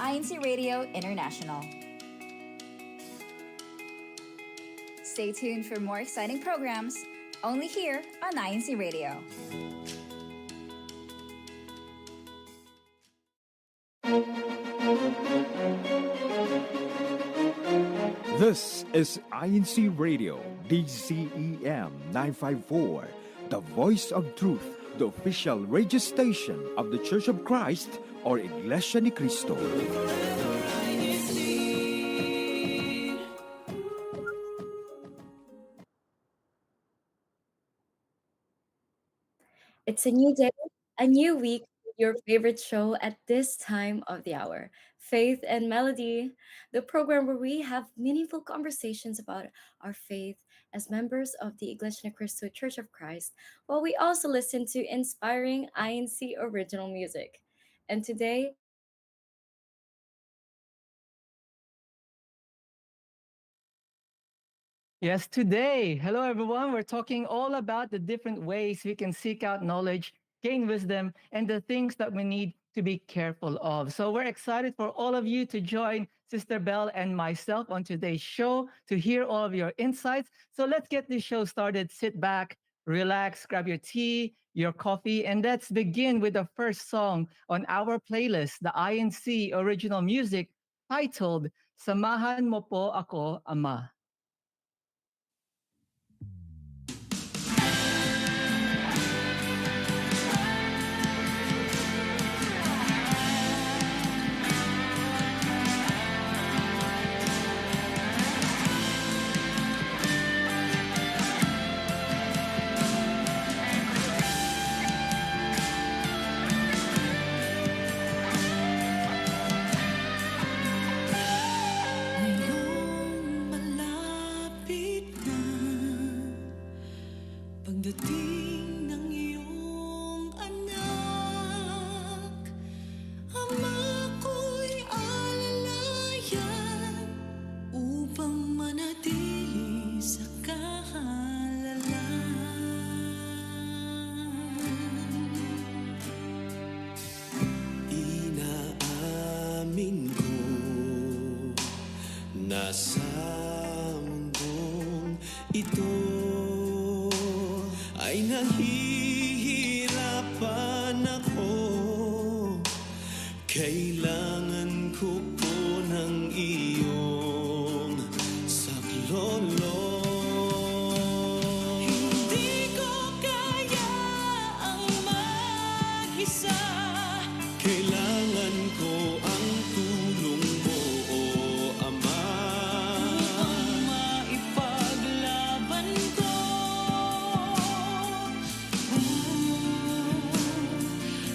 INCRadio International. Stay tuned for more exciting programs only here on INCRadio. This is INCRadio, DCEM 954, the voice of truth, the official radio station of the Church of Christ or Iglesia ni Cristo. It's a new day, a new week, with your favorite show at this time of the hour, Faith and Melody, the program where we have meaningful conversations about our faith as members of the Iglesia ni Cristo Church of Christ, while we also listen to inspiring INC original music. And today, Yes, today. Hello, everyone. We're talking all about the different ways we can seek out knowledge, gain wisdom, and the things that we need to be careful of. So we're excited for all of you to join Sister Belle and myself on today's show to hear all of your insights. So let's get this show started. Sit back, relax, grab your tea, your coffee, and let's begin with the first song on our playlist, the INC original music titled Samahan Mo Po Ako, Ama. Ngayong malapit na pagdating ng iyong anak, Ama ko'y alalayan upang manatili sa kahalagahan. Inaamin ko nasa mundong ito ay nahihirapan ako. Kailangan ko po ng iyong saklolo. Hindi ko kaya ang mag-isa. Kailangan ko ang tulong mo, o Ama, upang maipaglaban ko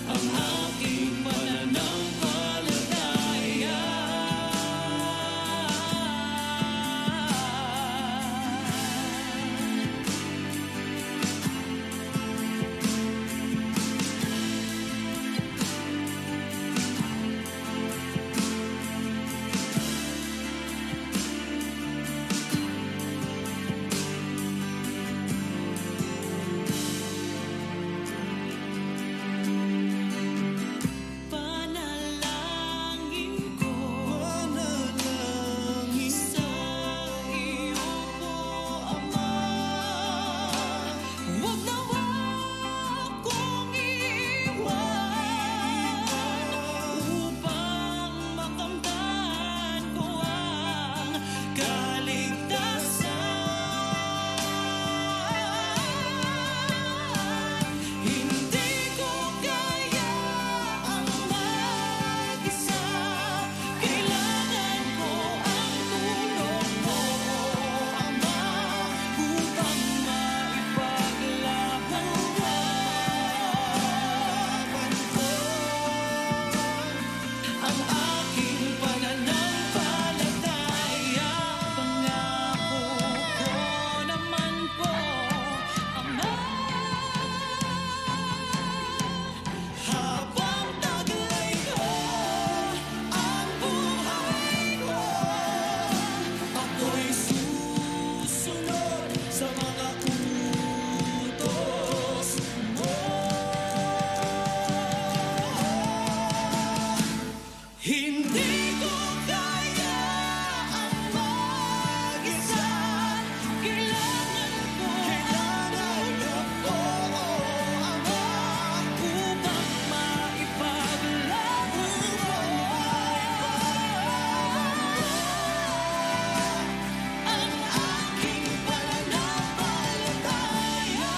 ang aking pananampalataya. Hindi ko kaya ang mag-isa. Kailangan ko Ama upang maipaglaban ang aking pananampalataya.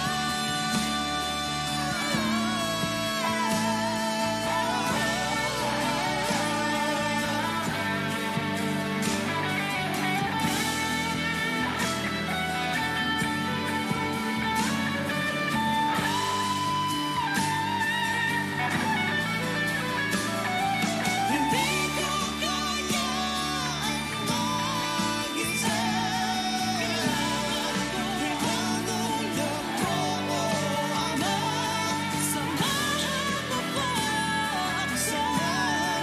Hindi ko kaya ang mag-isa. Kailangan ko Ama, samahan mo po ako. Samahan mo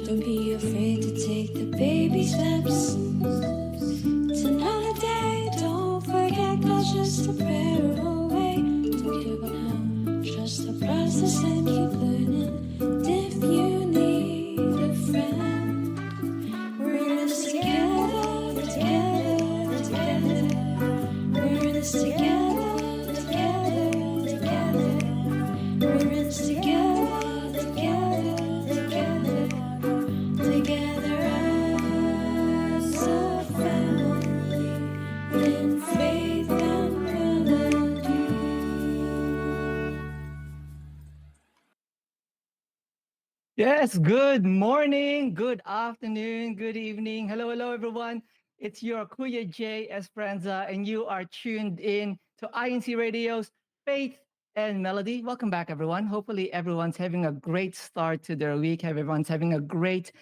Don't be afraid to take the baby steps. It's another day. Don't forget God's just a prayer away. Don't give up now. Trust the process and keep learning. And if you need a friend, we're in this together, together, together. We're in this together, together, together. We're in this together, together, together. Together as a family in faith and melody. Yes, good morning, good afternoon, good evening. Hello, hello, everyone. It's your Kuya J. Esperanza, and you are tuned in to INC Radio's Faith and Melody. Welcome back, everyone. Hopefully, everyone's having a great start to their week. Everyone's having a great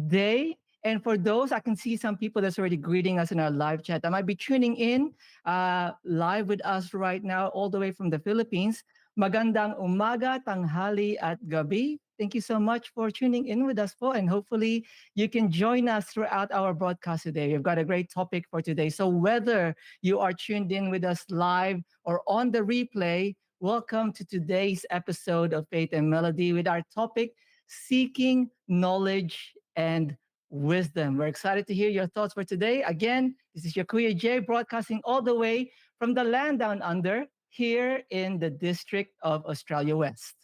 day. And for those, I can see some people that's already greeting us in our live chat. That might be tuning in live with us right now, all the way from the Philippines. Magandang umaga, tanghali at gabi. Thank you so much for tuning in with us, po, and hopefully you can join us throughout our broadcast today. We've got a great topic for today. So whether you are tuned in with us live or on the replay, welcome to today's episode of Faith and Melody with our topic, Seeking Knowledge and Wisdom. We're excited to hear your thoughts for today. Again, this is your Kuya J broadcasting all the way from the land down under here in the District of Australia West.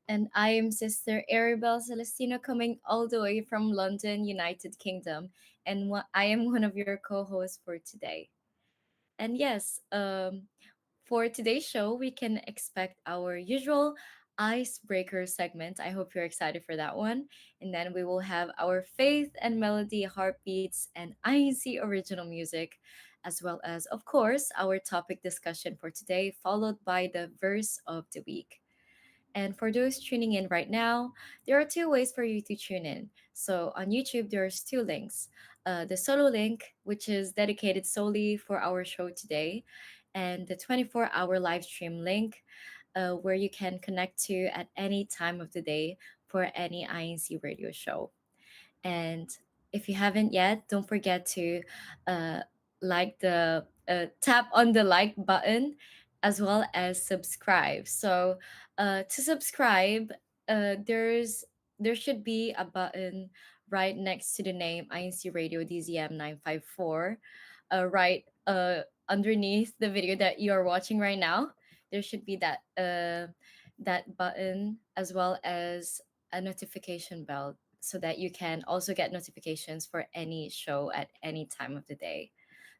And I am Sister Arabel Celestino coming all the way from London, United Kingdom. And I am one of your co hosts for today. And yes, for today's show, we can expect our usual icebreaker segment. I hope you're excited for that one. And then we will have our faith and melody heartbeats and INC original music, as well as, of course, our topic discussion for today, followed by the verse of the week. And for those tuning in right now, there are two ways for you to tune in. So on YouTube, there's two links. The solo link, which is dedicated solely for our show today, and the 24-hour live stream link, where you can connect to at any time of the day for any INC radio show. And if you haven't yet, don't forget to uh, tap on the like button as well as subscribe. So to subscribe, there should be a button right next to the name INC Radio DZM 954, right underneath the video that you are watching right now. There should be that button as well as a notification bell so that you can also get notifications for any show at any time of the day.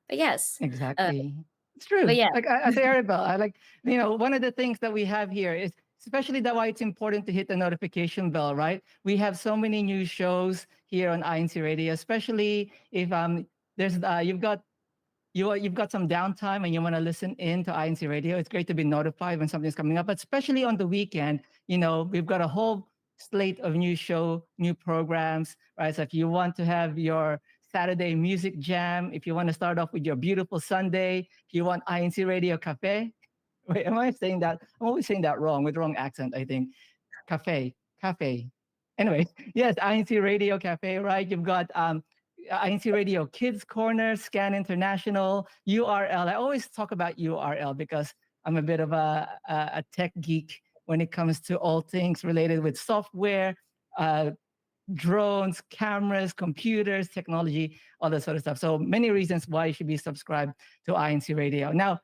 But yes, uh, Exactly. It's but true. yeah, Like I say, Arabelle, I like, one of the things that we have here is especially that why it's important to hit the notification bell, right? We have so many new shows here on INC Radio, especially if there's you've got you've got some downtime and you want to listen in to INC Radio, it's great to be notified when something's coming up. But especially on the weekend, we've got a whole slate of new programs, right? So if you want to have your Saturday music jam, if you want to start off with your beautiful Sunday, if you want INC Radio Cafe. Wait, am I saying that? I'm always saying that wrong with wrong accent, I think. Cafe. Anyway, yes, INC Radio Cafe, right? You've got INC Radio Kids Corner, Scan International, URL. I always talk about URL because I'm a bit of a tech geek when it comes to all things related with software, uh, drones, cameras, computers, technology, all that sort of stuff. So many reasons why you should be subscribed to INC Radio. Now,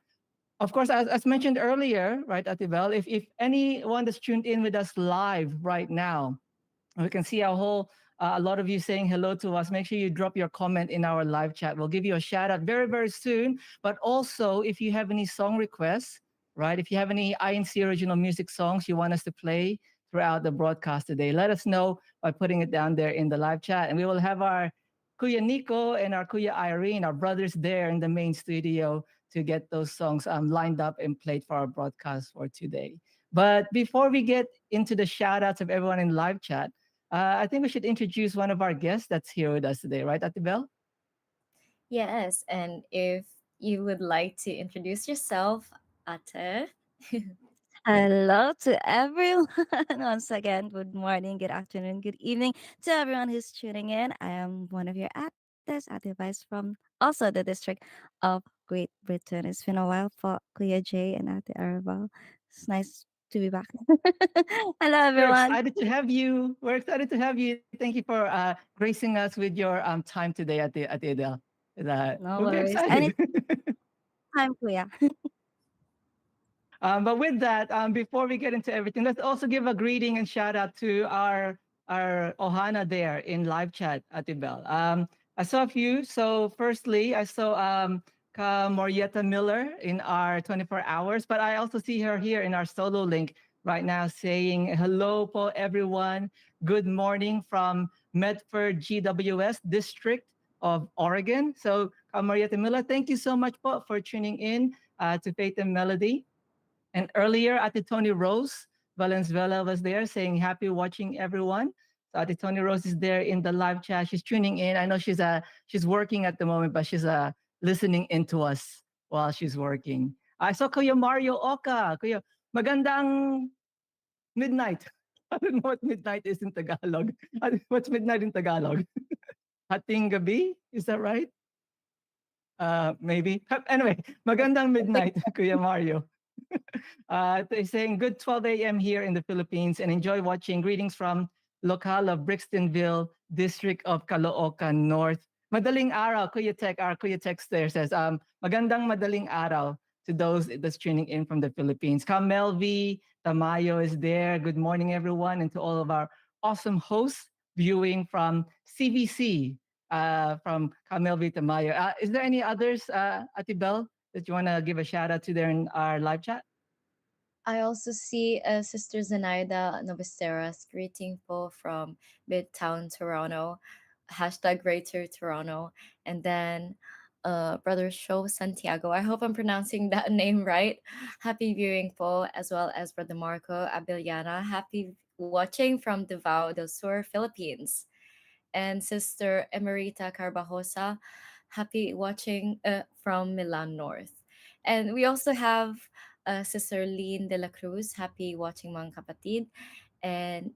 of course, as mentioned earlier, right, Atibel, if anyone that's tuned in with us live right now, we can see a lot of you saying hello to us. Make sure you drop your comment in our live chat. We'll give you a shout out very, very soon. But also, if you have any song requests, right, if you have any INC original music songs you want us to play throughout the broadcast today, let us know by putting it down there in the live chat. And we will have our Kuya Nico and our Kuya Irene, our brothers there in the main studio to get those songs lined up and played for our broadcast for today. But before we get into the shout outs of everyone in live chat, I think we should introduce one of our guests that's here with us today, right, Atibel? Yes, and if you would like to introduce yourself, Ate. Hello to everyone. Once again, good morning, good afternoon, good evening to everyone who's tuning in. I am one of your actors, advice from also the District of Great Britain. It's been a while for Clea J and Ate Arabelle. It's nice to be back. Hello, We're everyone. excited to have you. We're excited to have you. Thank you for gracing us with your time today at the Adele. No We'll be worries. excited. Anytime, Clea. But with that, before we get into everything, let's also give a greeting and shout out to our Ohana there in live chat, Atibel. I saw a few. So firstly, I saw Ka Morieta Miller in our 24 hours, but I also see her here in our solo link right now saying, hello po everyone. Good morning from Medford GWS District of Oregon. So Ka Morieta Miller, thank you so much po for tuning in to Faith and Melody. And earlier, Ate Tony Rose Valenzuela was there saying, happy watching everyone. So Ate Tony Rose is there in the live chat. She's tuning in. I know she's working at the moment, but she's listening in to us while she's working. I saw Kuya Mario Oka. Kuya, magandang midnight. I don't know what midnight is in Tagalog. What's midnight in Tagalog? Hating gabi? Is that right? Maybe. Anyway, magandang midnight, Kuya Mario. They're saying good 12 a.m. here in the Philippines and enjoy watching. Greetings from Local of Brixtonville, District of Caloocan North. Madaling araw, Kuya Tech, our Kuya Tech there says, magandang madaling araw to those that's tuning in from the Philippines. Kamelvi Tamayo is there. Good morning, everyone, and to all of our awesome hosts viewing from CBC, from Kamelvi Tamayo. Is there any others, Atibel, that you want to give a shout out to there in our live chat? I also see Sister Zenaida Noviceras greeting po from Midtown Toronto, hashtag Greater Toronto, and then Brother Show Santiago. I hope I'm pronouncing that name right. Happy viewing po, as well as Brother Marco Abellana. Happy watching from Davao del Sur, Philippines. And Sister Emerita Carbajosa, happy watching from Milan North. And we also have Sister Lean de la Cruz, happy watching mga kapatid. And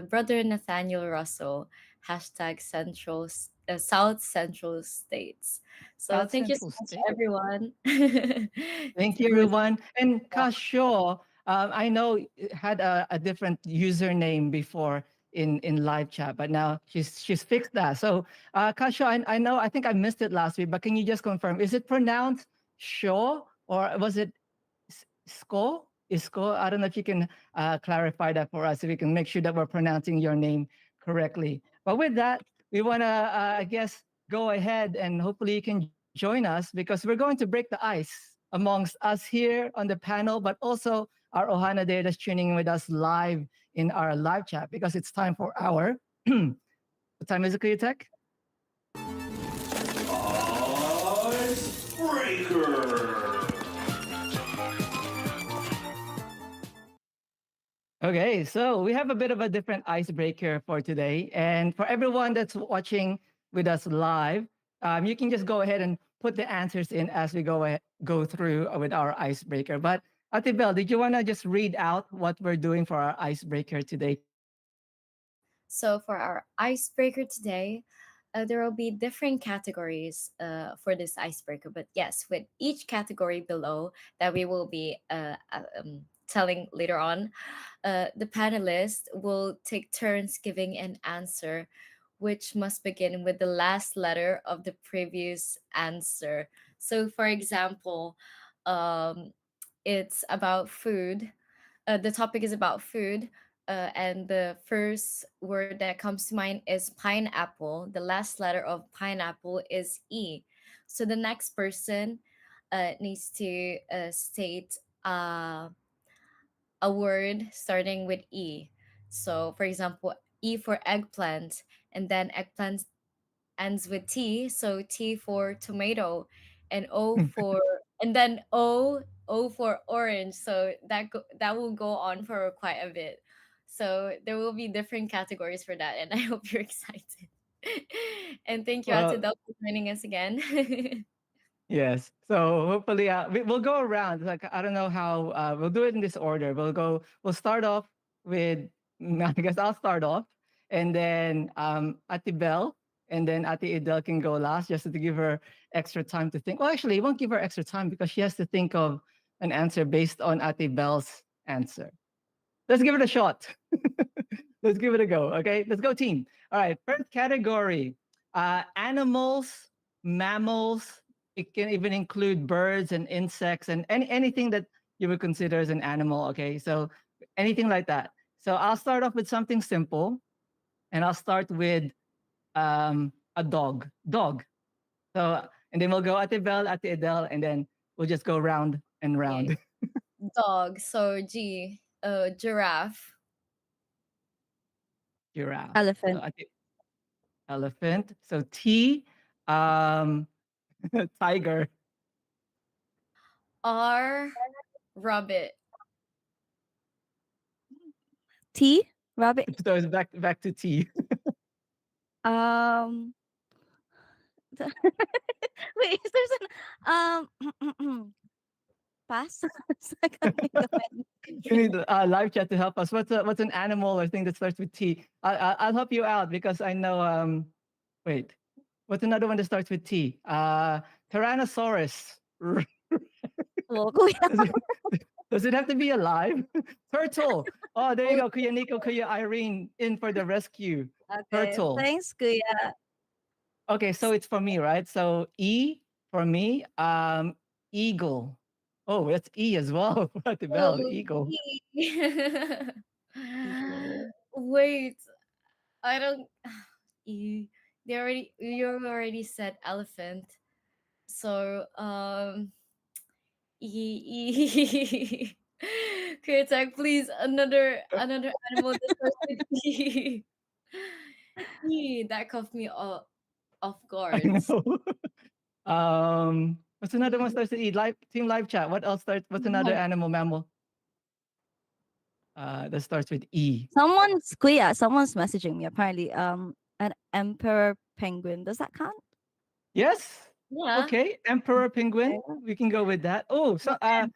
Brother Nathaniel Russell, hashtag South Central States. So South thank you so Central much, State. everyone. Thank you, everyone. And Kasho, I know it had a different username before in live chat, but now she's fixed that. So, Kasho, I know I think I missed it last week, but can you just confirm? Is it pronounced Sho or was it Sko? Isko? I don't know if you can clarify that for us, so we can make sure that we're pronouncing your name correctly. But with that, we want to, I guess, go ahead and hopefully you can join us because we're going to break the ice amongst us here on the panel, but also our Ohana there that's tuning in with us live in our live chat because it's time for our. What time is it, Kuya Tech? Icebreaker! Icebreaker. Okay, so we have a bit of a different icebreaker for today. And for everyone that's watching with us live, you can just go ahead and put the answers in as we go through with our icebreaker. But Ate Bell, did you want to just read out what we're doing for our icebreaker today? So for our icebreaker today, there will be different categories for this icebreaker. But yes, with each category below that we will be telling later on, the panelists will take turns giving an answer, which must begin with the last letter of the previous answer. So, for example, um, it's about food. The topic is about food, and the first word that comes to mind is pineapple. The last letter of pineapple is E. So the next person needs to state a word starting with E. So, for example, E for eggplant, and then eggplant ends with T, so T for tomato, and O for and then O for orange. So that will go on for quite a bit. So there will be different categories for that, and I hope you're excited. And thank you, Well, Atidel, for joining us again. yes. So hopefully, we'll go around. Like I don't know how we'll do it in this order. We'll start off with. I guess I'll start off, and then Ate Bell, and then Ate Idel can go last, just to give her extra time to think. Well, actually, it won't give her extra time because she has to think of an answer based on Ate Bell's answer. Let's give it a shot. Let's give it a go. Okay, let's go, team. All right, first category: animals, mammals. It can even include birds and insects and anything that you would consider as an animal. Okay, so anything like that. So I'll start off with something simple, and I'll start with a dog. Dog. So and then we'll go at the bell, at the Adele, and then we'll just go round and Okay. round. Dog. So G. Giraffe. Giraffe. So Elephant. I think elephant. So T, um, tiger. R. Rabbit. T. Rabbit. So it's back to T. Um. Wait, is there's pass. So I can't think of We anything. need live chat to help us. What's an animal or thing that starts with T? I'll help you out because I know. Wait, what's another one that starts with T? Tyrannosaurus. Oh, kuya. Does it, does it have to be alive? Turtle. Oh, there you Oh, go. Kuya Nico, Kuya Irene in for the rescue. Okay, Turtle. thanks, kuya. Okay, so it's for me, right? So E for me, eagle. Oh, that's E as well. What the bell? oh, Eagle. E. Eagle. Wait, I don't. You, you already said elephant. So e. Createk, please another animal that starts with E. E. That caught me off I guards. know. What's another one E. starts with E? Live team live chat. What else starts? What's another animal mammal? That starts with E. Someone's messaging me apparently. An emperor penguin. Does that count? Yes. Yeah. Okay. Emperor penguin. Okay. We can go with that. Oh, so Yeah.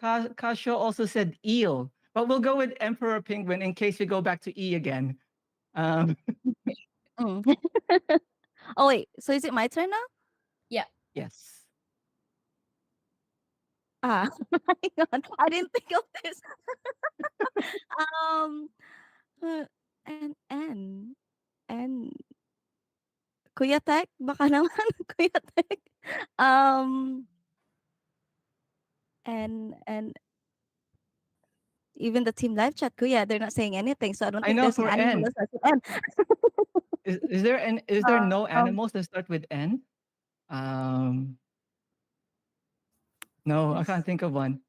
Kasho also said eel, but we'll go with emperor penguin in case we go back to E again. Um, Mm. Oh wait, so is it my turn now? Yeah. yes. Ah, hang on. I didn't think of this. Um, and and Kuya Tek, baka naman Kuya Tek. Um, and even the team live chat, Kuya, they're not saying anything, so I don't I think know there's an for animal N. that starts with N. Is there no Um, animals that start with N? Um, no, I can't there's think of one.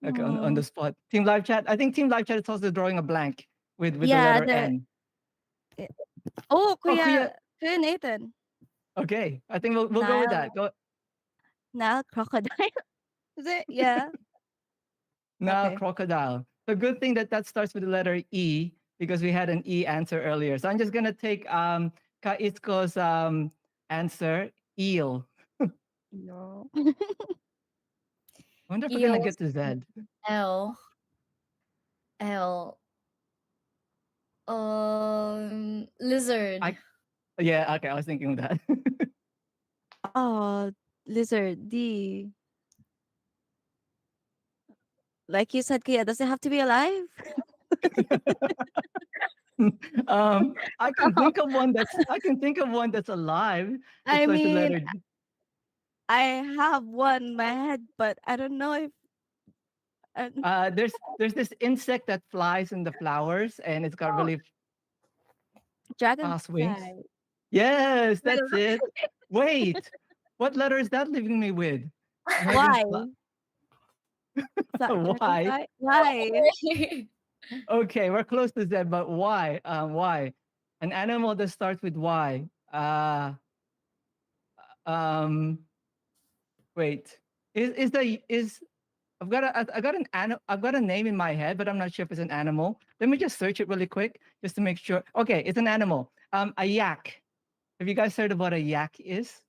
Like on the mm, spot. Team live chat. I think team live chat is also drawing a blank with the yeah, letter N. eh, oh Oh, Kuya. Kuya Nathan. Okay, I think we'll go with Nile. that. Go. Now crocodile. Is it? Yeah. Now, Okay. crocodile. The good thing that that starts with the letter E because we had an E answer earlier. So I'm just gonna take Kaisko's answer, eel. No. I wonder if we're gonna Eels. get to Z. L. L. Lizard. I Yeah, okay, I was thinking of that. Oh, lizard. D. Like you said, Kia, does it have to be alive? I can think of one that's alive that I starts with mean, letter D. I have one in my head, but I don't know if uh, There's this insect that flies in the flowers and it's got oh, really fast wings. dragonfly. Yes, Wait, that's it. Wait, what letter is that leaving me with? why? Dragonfly. Why? Dragonfly? Why? Okay, we're close to Z, but why? Why? An animal that starts with Y. Um, Wait. Is the is I got I've got a name in my head, but I'm not sure if it's an animal. Let me just search it really quick just to make sure. Okay, it's an animal. A yak. Have you guys heard of what a yak is?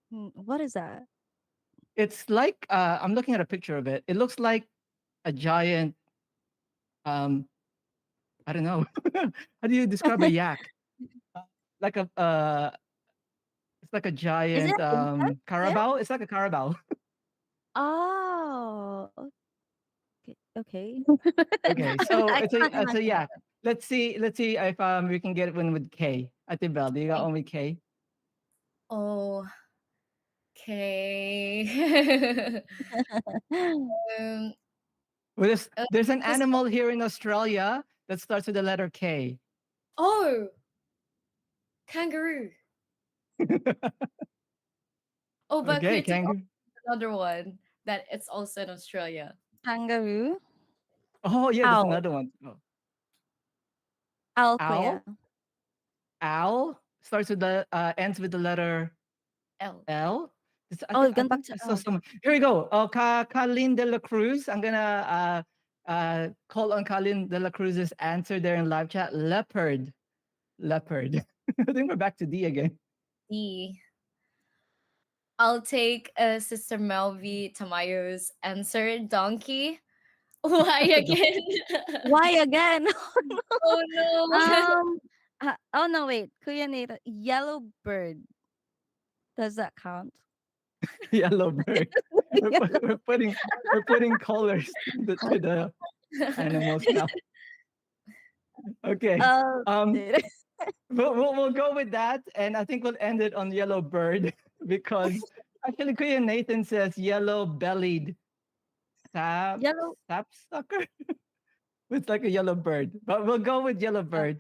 What is that? It's like I'm looking at a picture of it. It looks like a giant um I don't know. How do you describe a yak? Uh, like a it's like a Is it giant an insect? Yeah. carabao. It's like a carabao. Oh, okay. Okay, so I can't it's a imagine. yak. Let's see if we can get one with K. Ate Bell, do you got one with K? Oh, okay. um, Well, there's an this, animal here in Australia that starts with the letter K. oh, kangaroo. Oh, but Okay, creatine kangaroo. also another one that it's also in Australia. Kangaroo. Oh yeah, there's Owl. another one. Oh, Owl, owl. Kuya. Owl starts with the ends with the letter L. L. Oh, we've I gone back think to I saw L. someone. Here we go. Oh, Kalin de la Cruz. I'm gonna call on Kalin de la Cruz's answer there in live chat. Leopard. Leopard. I think we're back to D again. D. I'll take Sister Melvi Tamayo's answer. Donkey. Why again? Why again? Oh no. um. Oh no, wait. Kuya Nate. Yellow bird. Does that count? Yellow bird. We're putting colors to the animals now. Okay. Oh, Um, dude. we'll go with that, and I think we'll end it on yellow bird because actually, Kuya Nathan says yellow bellied Yellow. sapsucker. It's like a yellow bird, but we'll go with yellow bird.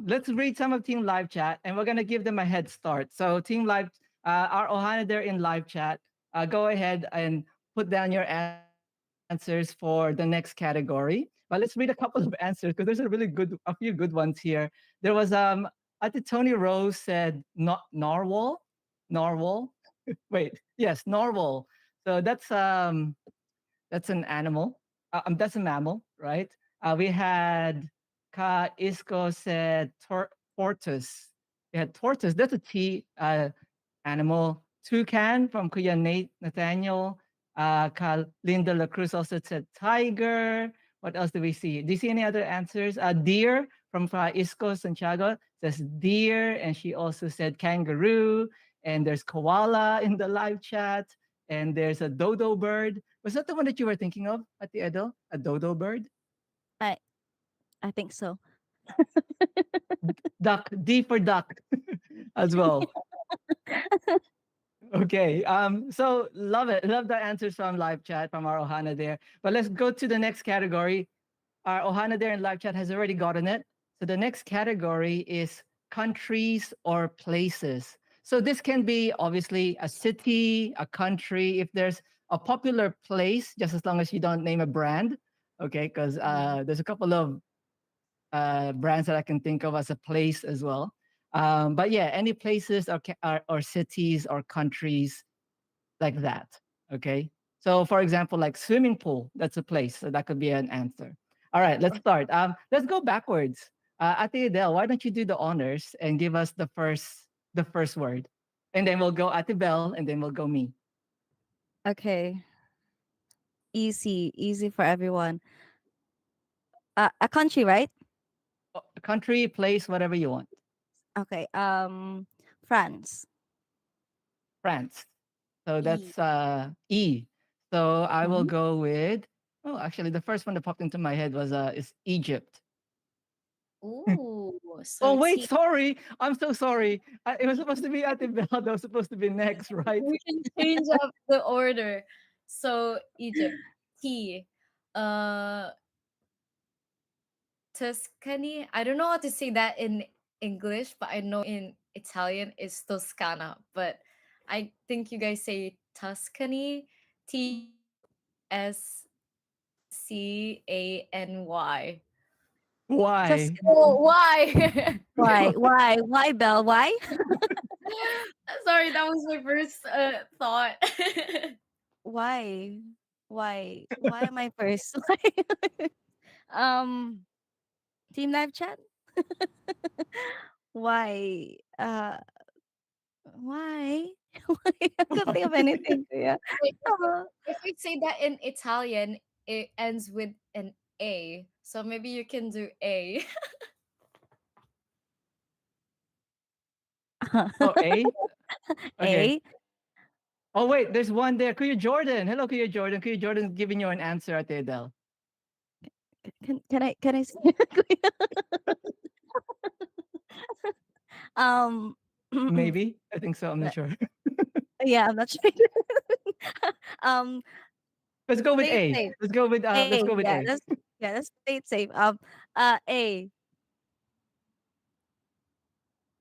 Let's read some of Team Live Chat, and we're gonna give them a head start. So Team Live, our Ohana there in live chat, go ahead and put down your answers for the next category. But let's read a couple of answers because there's a few good ones here. There was Ate Tony Rose said not narwhal, narwhal. Wait, yes, narwhal. So that's an animal. That's a mammal, right? We had Ka Isco said tortoise. We had tortoise. That's a T animal. Toucan from Kuya Nathaniel. Ka Linda La Cruz also said tiger. What else do we see? Do you see any other answers? Deer from Isco Santiago says deer, and she also said kangaroo. And there's koala in the live chat, and there's a dodo bird. Was that the one that you were thinking of at the Edo? A dodo bird? I I think so. Duck, D for duck as well. Okay. So love it. Love the answers from live chat from our Ohana there. But let's go to the next category. Our Ohana there in live chat has already gotten it. So the next category is countries or places. So this can be obviously a city, a country, if there's a popular place, just as long as you don't name a brand. Okay, because there's a couple of brands that I can think of as a place as well. But yeah, any places or cities or countries like that. Okay. So, for example, like swimming pool, that's a place. So that could be an answer. All right, let's start. Let's go backwards. Ate Adele, why don't you do the honors and give us the first word, and then we'll go Ate Bell, and then we'll go me. Okay. Easy, easy for everyone. A country, right? Country, place, whatever you want. Okay. France. France. So E. that's E. So I will Mhm. go with. Oh, actually, the first one that popped into my head was is Egypt. Ooh, so Oh it's wait, he. sorry. I'm so sorry. It was supposed to be Ate Bell. That was supposed to be next, right? We can change up the order. So Egypt, T. Uh, Tuscany. I don't know how to say that in English, but I know in Italian is Toscana. But I think you guys say Tuscany. Tuscany. Why? Tuscany. Oh, why? Why? Why? Why, Belle? Why? Sorry, that was my first thought. Why? Why? Why am I first? Why? um, Team Live Chat. Why? Why? Why? I can't think of anything. Yeah. Wait, Uh, if we say that in Italian, it ends with an A. So maybe you can do A. Oh, A. Okay. A. Oh wait, there's one there. Kuya Jordan. Hello, Kuya Jordan. Kuya Jordan's giving you an answer, Ate Adele. Can I say? um. Maybe. I think so. I'm not sure. Yeah, I'm not sure. um. Let's go with Play it A. safe. Let's A. go with Yeah. A. Let's play it safe. A.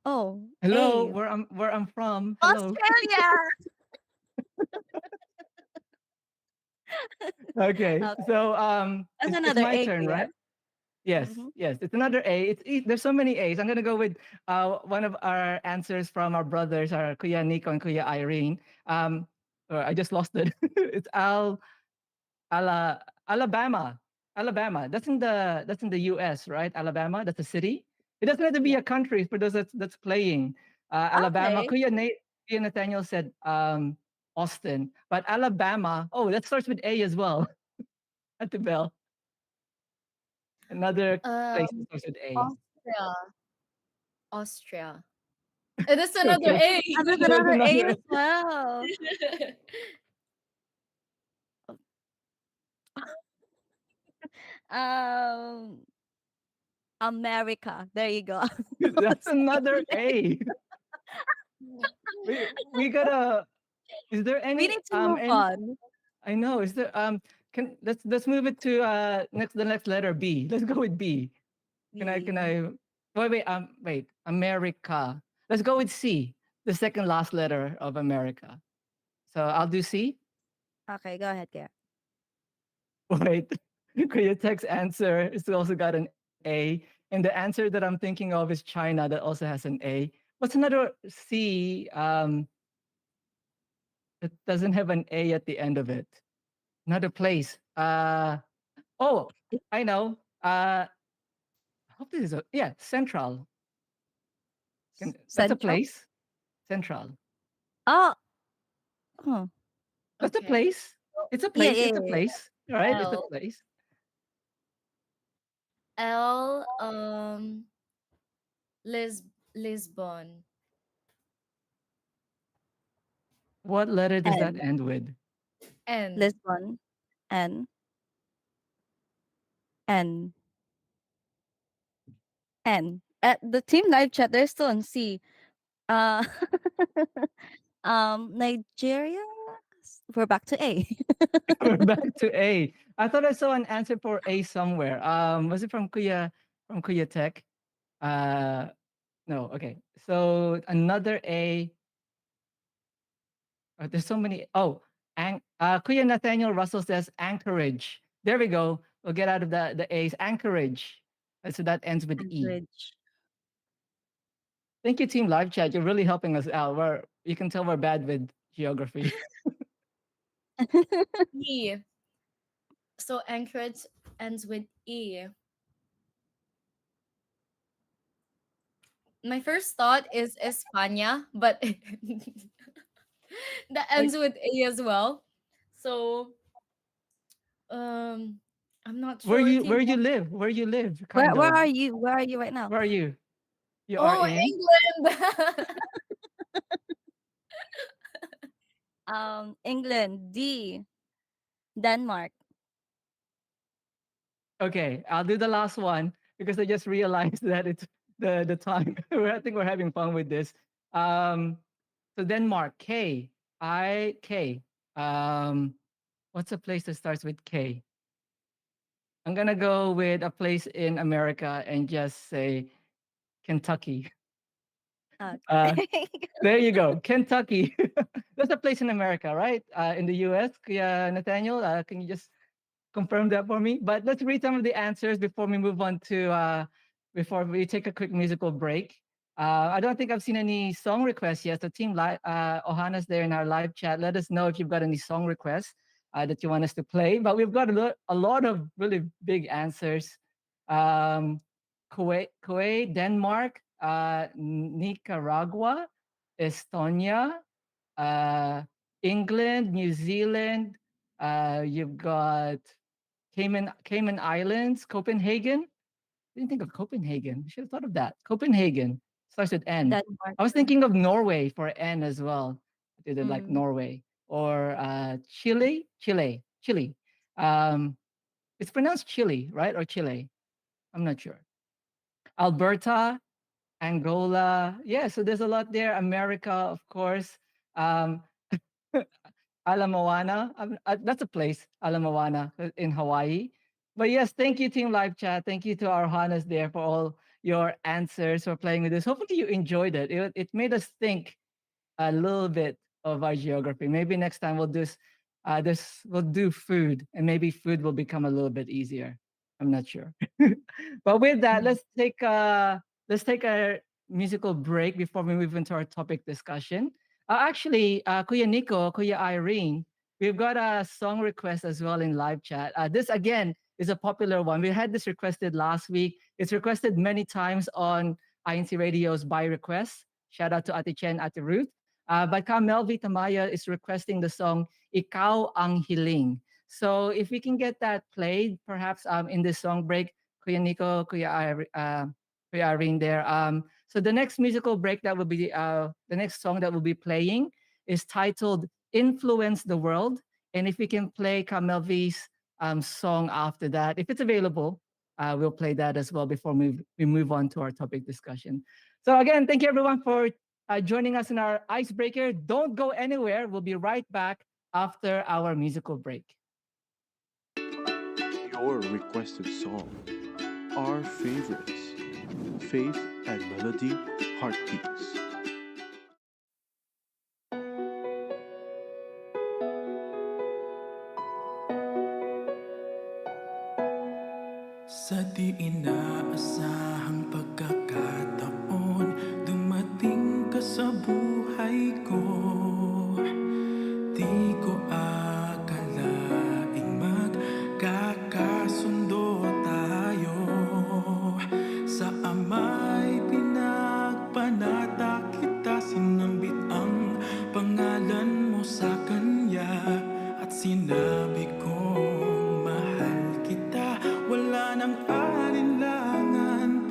Oh. Hello, A. where I'm from. Hello. Australia. Okay. Okay. So That's it's another my A, turn, Kuya. right? Yes, Mm-hmm. yes. It's another A. There's so many A's. I'm gonna go with one of our answers from our brothers, our Kuya Nico and Kuya Irene. I just lost it. It's Alabama. Alabama. That's in the US, right? Alabama. That's a city. It doesn't have to be Yeah. a country for those that's playing. Alabama. Okay. Kuya Nathaniel said Austin, but Alabama. Oh, that starts with A as well. At the bell. Another place that Um, starts with A. Austria. Austria. And that's another Okay. A. There's There's another A another. as well. Um, America. There you go. That's another A. We gotta. Is there We any need to move any? on. I know. Is there Can let's move it to the next letter B. Let's go with B. B. Wait. America. Let's go with C. The second last letter of America. So I'll do C. Okay, go ahead, Kia. Wait. Kuya Tech's answer is also got an A. And the answer that I'm thinking of is China that also has an A. What's another C that doesn't have an A at the end of it? Another place. Oh, I know. I hope this is Central. That's a Central. place. Central. Oh, oh. That's a Okay. place. It's a Yeah, place. yeah, It's a yeah, place. All right. It's a L. place. L. Lisbon. What letter does yeah. that N. end with? N. Lisbon. N. N. N. At the team live chat, they're still on C. Uh, Nigeria. We're back to A. We're back to A. I thought I saw an answer for A somewhere. Was it from Kuya Tech? Uh, no. Okay. So another A. There's so many. Oh, Kuya Nathaniel Russell says Anchorage. There we go. We'll get out of the A's. Anchorage. So that ends with E. Anchorage. Thank you, Team Live Chat. You're really helping us out. You can tell we're bad with geography. E. So Anchorage ends with E. My first thought is España, but that ends Like, with A as well. So um I'm not where sure. you Team. where you live? Where you live? Where Kind of. are you? Where are you right now? Where are you? You are Oh, in. England. England. D. Denmark. Okay, I'll do the last one because I just realized that it's the time. I think we're having fun with this. Um, so Denmark, K. Um, what's a place that starts with K? I'm gonna go with a place in America and just say Kentucky. Uh, Okay. there you go, Kentucky. That's a place in America, right? In the U.S. Kuya Nathaniel, can you just confirm that for me? But let's read some of the answers before we move on to before we take a quick musical break. I don't think I've seen any song requests yet. So team Ohana's there in our live chat. Let us know if you've got any song requests that you want us to play. But we've got a lot of really big answers. Um, Kuwait, Denmark, Nicaragua, Estonia, uh, England, New Zealand. You've got Cayman Islands, Copenhagen. Didn't think of Copenhagen. Should have thought of that. Copenhagen starts with N. Denmark. I was thinking of Norway for N as well. I did like Mm, Norway or Chile. It's pronounced Chile, right? Or Chile. I'm not sure. Alberta, Angola. Yeah, so there's a lot there. America, of course. Um, Ala Moana. That's a place, Ala Moana, in Hawaii. But yes, thank you, Team Live Chat. Thank you to our Hanas there for all your answers for playing with us. Hopefully, you enjoyed it. It made us think a little bit of our geography. Maybe next time we'll do we'll do food, and maybe food will become a little bit easier. I'm not sure. But with that, mm. let's take a musical break before we move into our topic discussion. Actually, Kuya Nico, Kuya Irene, we've got a song request as well in live chat. This again is a popular one. We had this requested last week. It's requested many times on INC Radio's by request. Shout out to Ate Chen, Ate Ruth. But Melvi Tamaya is requesting the song Ikaw ang Hiling. So if we can get that played, perhaps in this song break, Kuya Nico, Kuya Irene there. So the next musical break that will be the next song that we'll be playing is titled Influence the World. And if we can play Kamelvi's song after that, if it's available, we'll play that as well before we move on to our topic discussion. So again, thank you everyone for joining us in our icebreaker. Don't go anywhere. We'll be right back after our musical break. Your requested song, our favorites, Faith and Melody Heartbeats. Sa di inaasahang pagkakataon, dumating ka sa buhay ko. Di ko akalaing magkakasundo tayo. Sa ama'y pinagpanata kita, sinambit ang pangalan mo sa kanya. At sinabi kong mahal kita, wala nang alinlangan.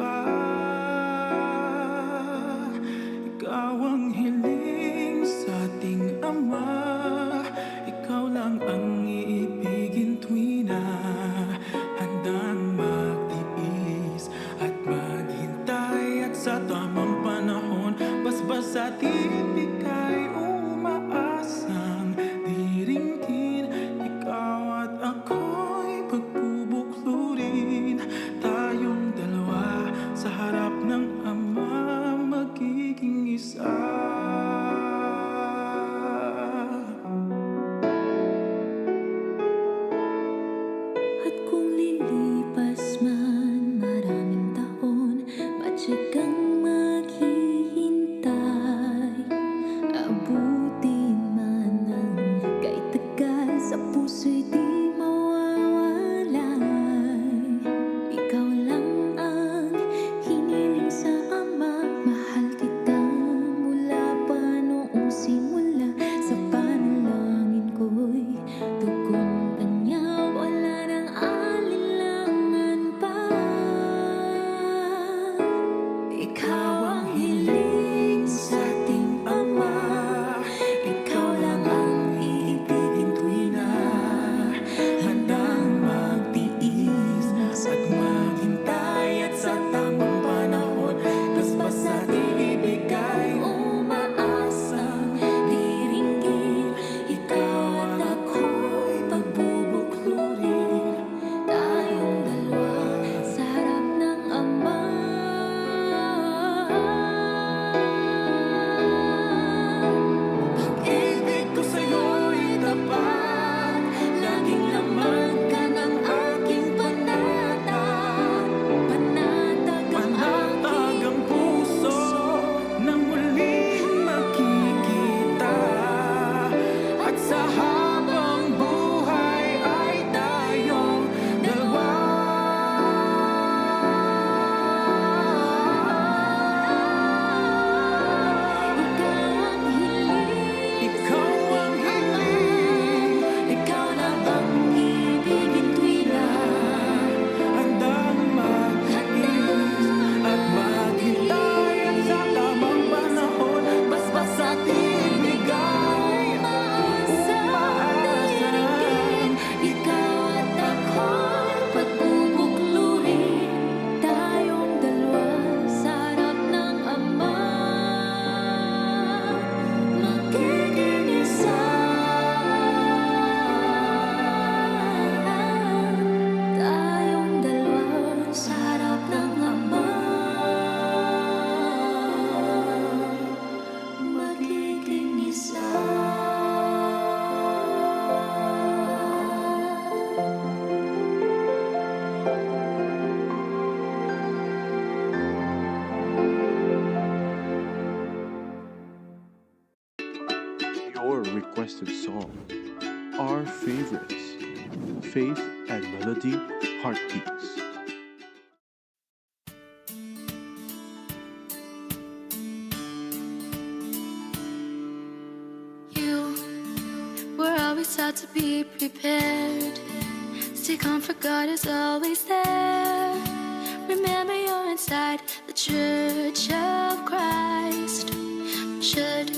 Pag-ibig ko sa'yo'y tapat, laging laman ka ng aking panatag. Panatag ang puso na muling makikita, at sa habang buhay ay tayong dalawa. Ikaw ang hiling, ikaw na ang ibigin tuwina, handang mag-iis at maghintay at sa tamang panahon, basbas at ibigay umaasang Ikaw at ako'y pagbubukluri, tayong dalawa sa harap ng Ama, magiging isa. Tayong dalawa sa harap ng Ama, magiging isa. Your requested song. Our favorites. Faith and Melody Heartbeats. You were always taught to be prepared. Stay calm, for God is always there. Remember you're inside the Church of Christ. Should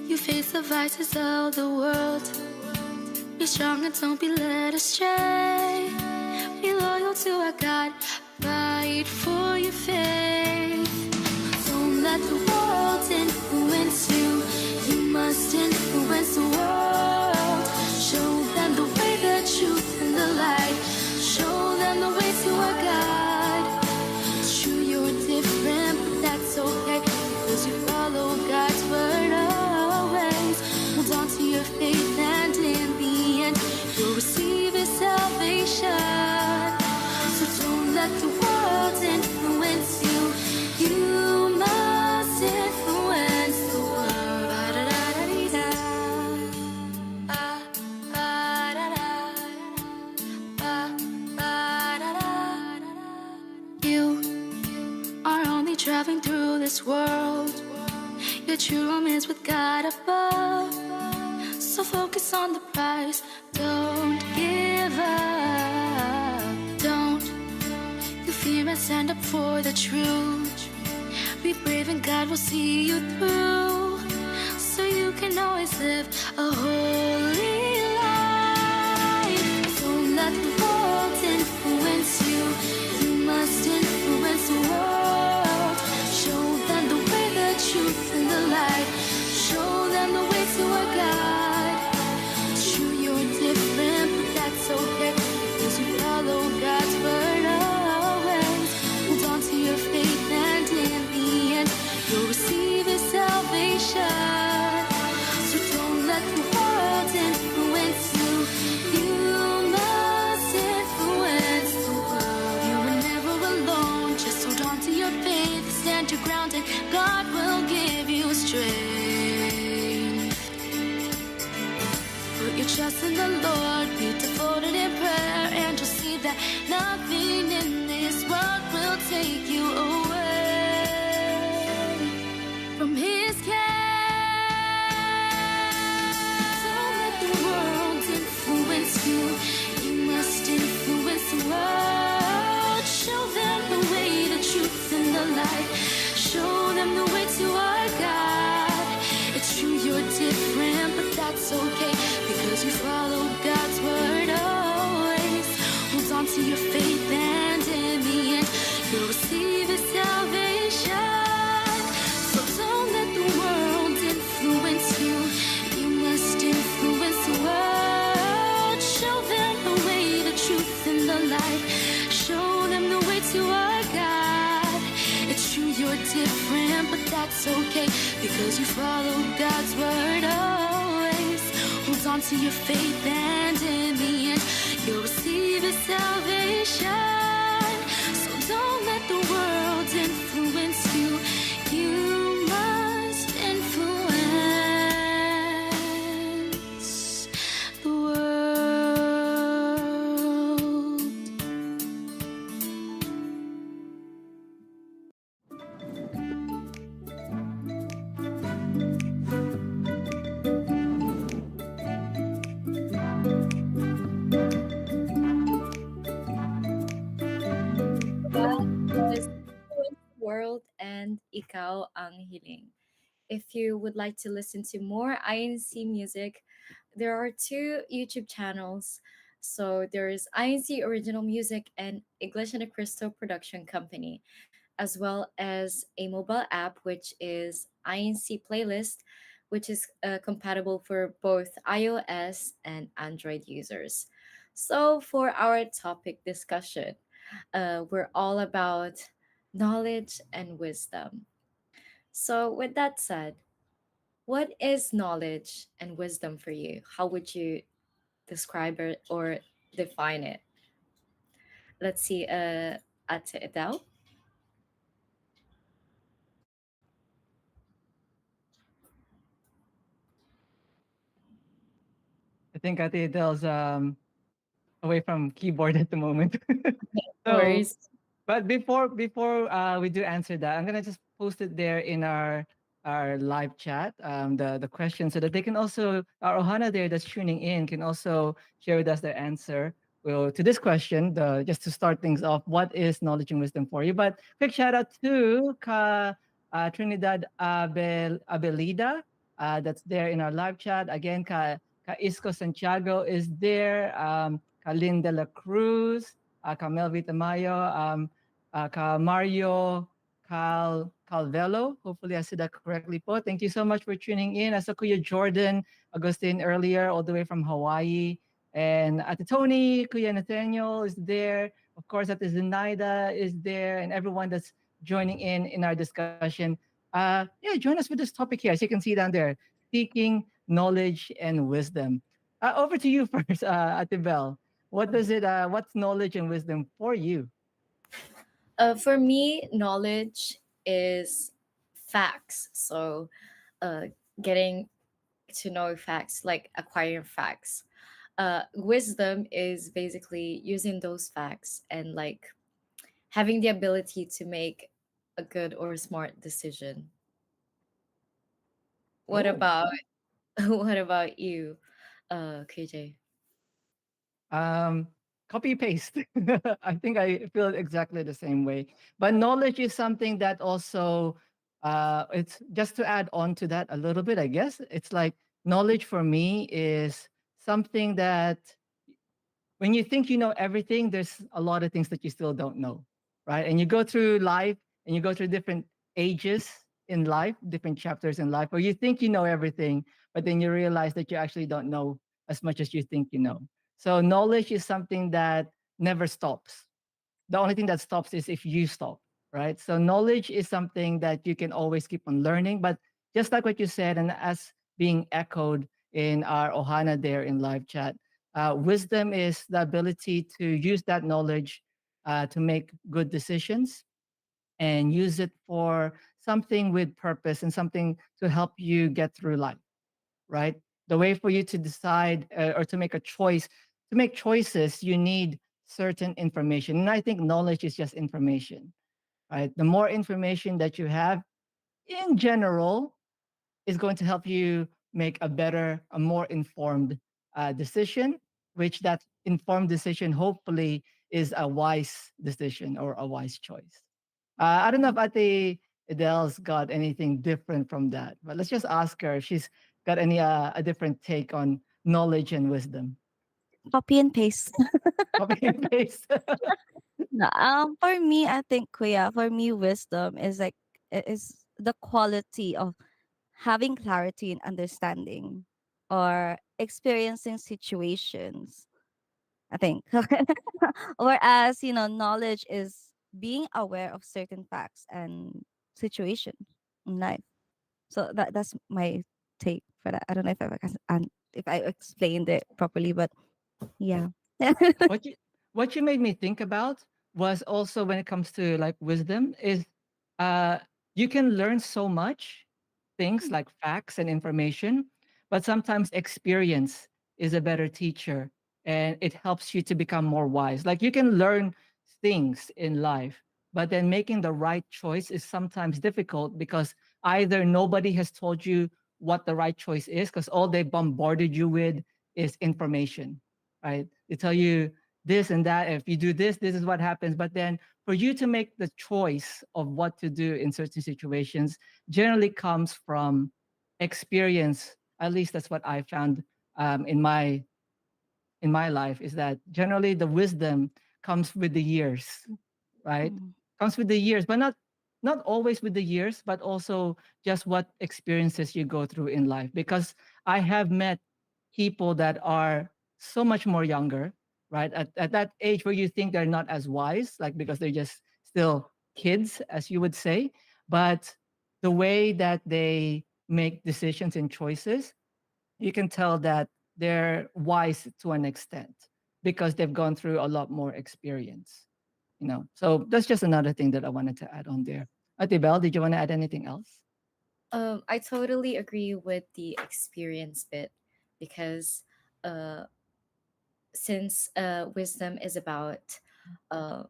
you face the vices of the world, be strong and don't be led astray. Be loyal to our God, fight for your faith. Don't let the world influence you. You must influence the world. Show them the way, the truth, and the light. Show them the way to our God. It's true you're different, but that's okay, because you follow God's word always. Hold on to your faith, and in the end, you'll receive His salvation. So don't let the world influence you. You must influence the world. Ba-da-da-da-dee-da. Ba-ba-da-da. Ba-ba-da-da. You are only traveling through this world. Your true home is with God above. So focus on the prize. Don't give up. Don't you fear and stand up for the truth. Be brave and God will see you through. So you can always live a holy life. Don't let the world influence you. You must influence the world. Show them the way, the truth, and the light. Show them the way to our God. True, you're different, but that's okay, because you follow God's word always. Hold on to your faith, and in the end, you'll receive His salvation. So don't let the world influence you. You must influence the world. You were never alone. Just hold on to your faith, stand your ground, and God will give you strength. Put your trust in the Lord, be devoted in prayer, and you'll see that nothing in this world will take you away from His care. Don't let the world influence you. You must influence the world. Show them the way, the truth, and the light. Show them the way to our God. It's true you're different, but that's okay, because you follow God's word always. Hold on to your faith, and in the end, you'll receive His salvation. So don't let the world influence you. You must influence the world. Show them the way, the truth, and the light. Show them the way to our God. It's true you're different, but that's okay because you follow God's word always. Hold on to your faith, and in the end, you'll receive His salvation. So don't let the world influence you. You must influence the world. That was Influence the World and Ikaw ang Hiling. If you would like to listen to more INC music, there are two YouTube channels. So there's INC Original Music and English and a Cristo Production Company, as well as a mobile app, which is INC Playlist, which is compatible for both iOS and Android users. So for our topic discussion, we're all about knowledge and wisdom. So, with that said, what is knowledge and wisdom for you? How would you describe it or define it? Let's see, Ate Adele. I think Ate Adele's away from keyboard at the moment. No So, worries. but before we do answer that, I'm gonna just post it there in our live chat, the question, so that they can also, our Ohana there that's tuning in can also share with us their answer. Well, to this question, the just to start things off, what is knowledge and wisdom for you? But quick shout out to Trinidad Abelida, that's there in our live chat. Again, Ka Isco Santiago is there. Kalin de la Cruz, Ka Melvi Tamayo, Ka Mario Calvelo. Hopefully I said that correctly po. Thank you so much for tuning in. I saw Kuya Jordan Agustin earlier, all the way from Hawaii. And Ate Tony, Kuya Nathaniel is there. Of course, Ate Zenaida is there, and everyone that's joining in our discussion. Yeah, join us with this topic here. As you can see down there, seeking knowledge and wisdom. Over to you first, Ate Bell. What does it? What's knowledge and wisdom for you? For me, knowledge is facts. So, uh, getting to know facts, like acquiring facts. Wisdom is basically using those facts and like having the ability to make a good or smart decision. What Oh, about what about you, KJ? um, copy paste. I think I feel exactly the same way. But knowledge is something that also, it's just to add on to that a little bit. I guess it's like knowledge for me is something that when you think you know everything, there's a lot of things that you still don't know, right? And you go through life and you go through different ages in life, different chapters in life, where you think you know everything, but then you realize that you actually don't know as much as you think you know. So knowledge is something that never stops. The only thing that stops is if you stop, right? So knowledge is something that you can always keep on learning. But just like what you said, and as being echoed in our Ohana there in live chat, wisdom is the ability to use that knowledge to make good decisions and use it for something with purpose and something to help you get through life, right? The way for you to decide or to make a choice, to make choices, you need certain information. And I think knowledge is just information, right? The more information that you have in general is going to help you make a better, a more informed decision, which that informed decision hopefully is a wise decision or a wise choice. I don't know if Ate Adele's got anything different from that, but let's just ask her if she's got any a different take on knowledge and wisdom. Copy and paste. Copy and paste. No, for me, I think, Kuya, for me, wisdom is like is the quality of having clarity and understanding or experiencing situations, I think. Whereas, knowledge is being aware of certain facts and situation in life. So that's my take for that. I don't know if if I explained it properly, but yeah. What you made me think about was also when it comes to like wisdom is uh you can learn so much things like facts and information, but sometimes experience is a better teacher and it helps you to become more wise. Like you can learn things in life, but then making the right choice is sometimes difficult because either nobody has told you what the right choice is because all they bombarded you with is information, right? They tell you this and that. If you do this, this is what happens. But then for you to make the choice of what to do in certain situations generally comes from experience. At least that's what I found in my life is that generally the wisdom comes with the years, right? Mm, Comes with the years, but not always with the years, but also just what experiences you go through in life. Because I have met people that are so much more younger, right? At that age where you think they're not as wise, like because they're just still kids, as you would say. But the way that they make decisions and choices, you can tell that they're wise to an extent because they've gone through a lot more experience, you know. So that's just another thing that I wanted to add on there. Atibel, did you want to add anything else? I totally agree with the experience bit because uh, since wisdom is about, uh,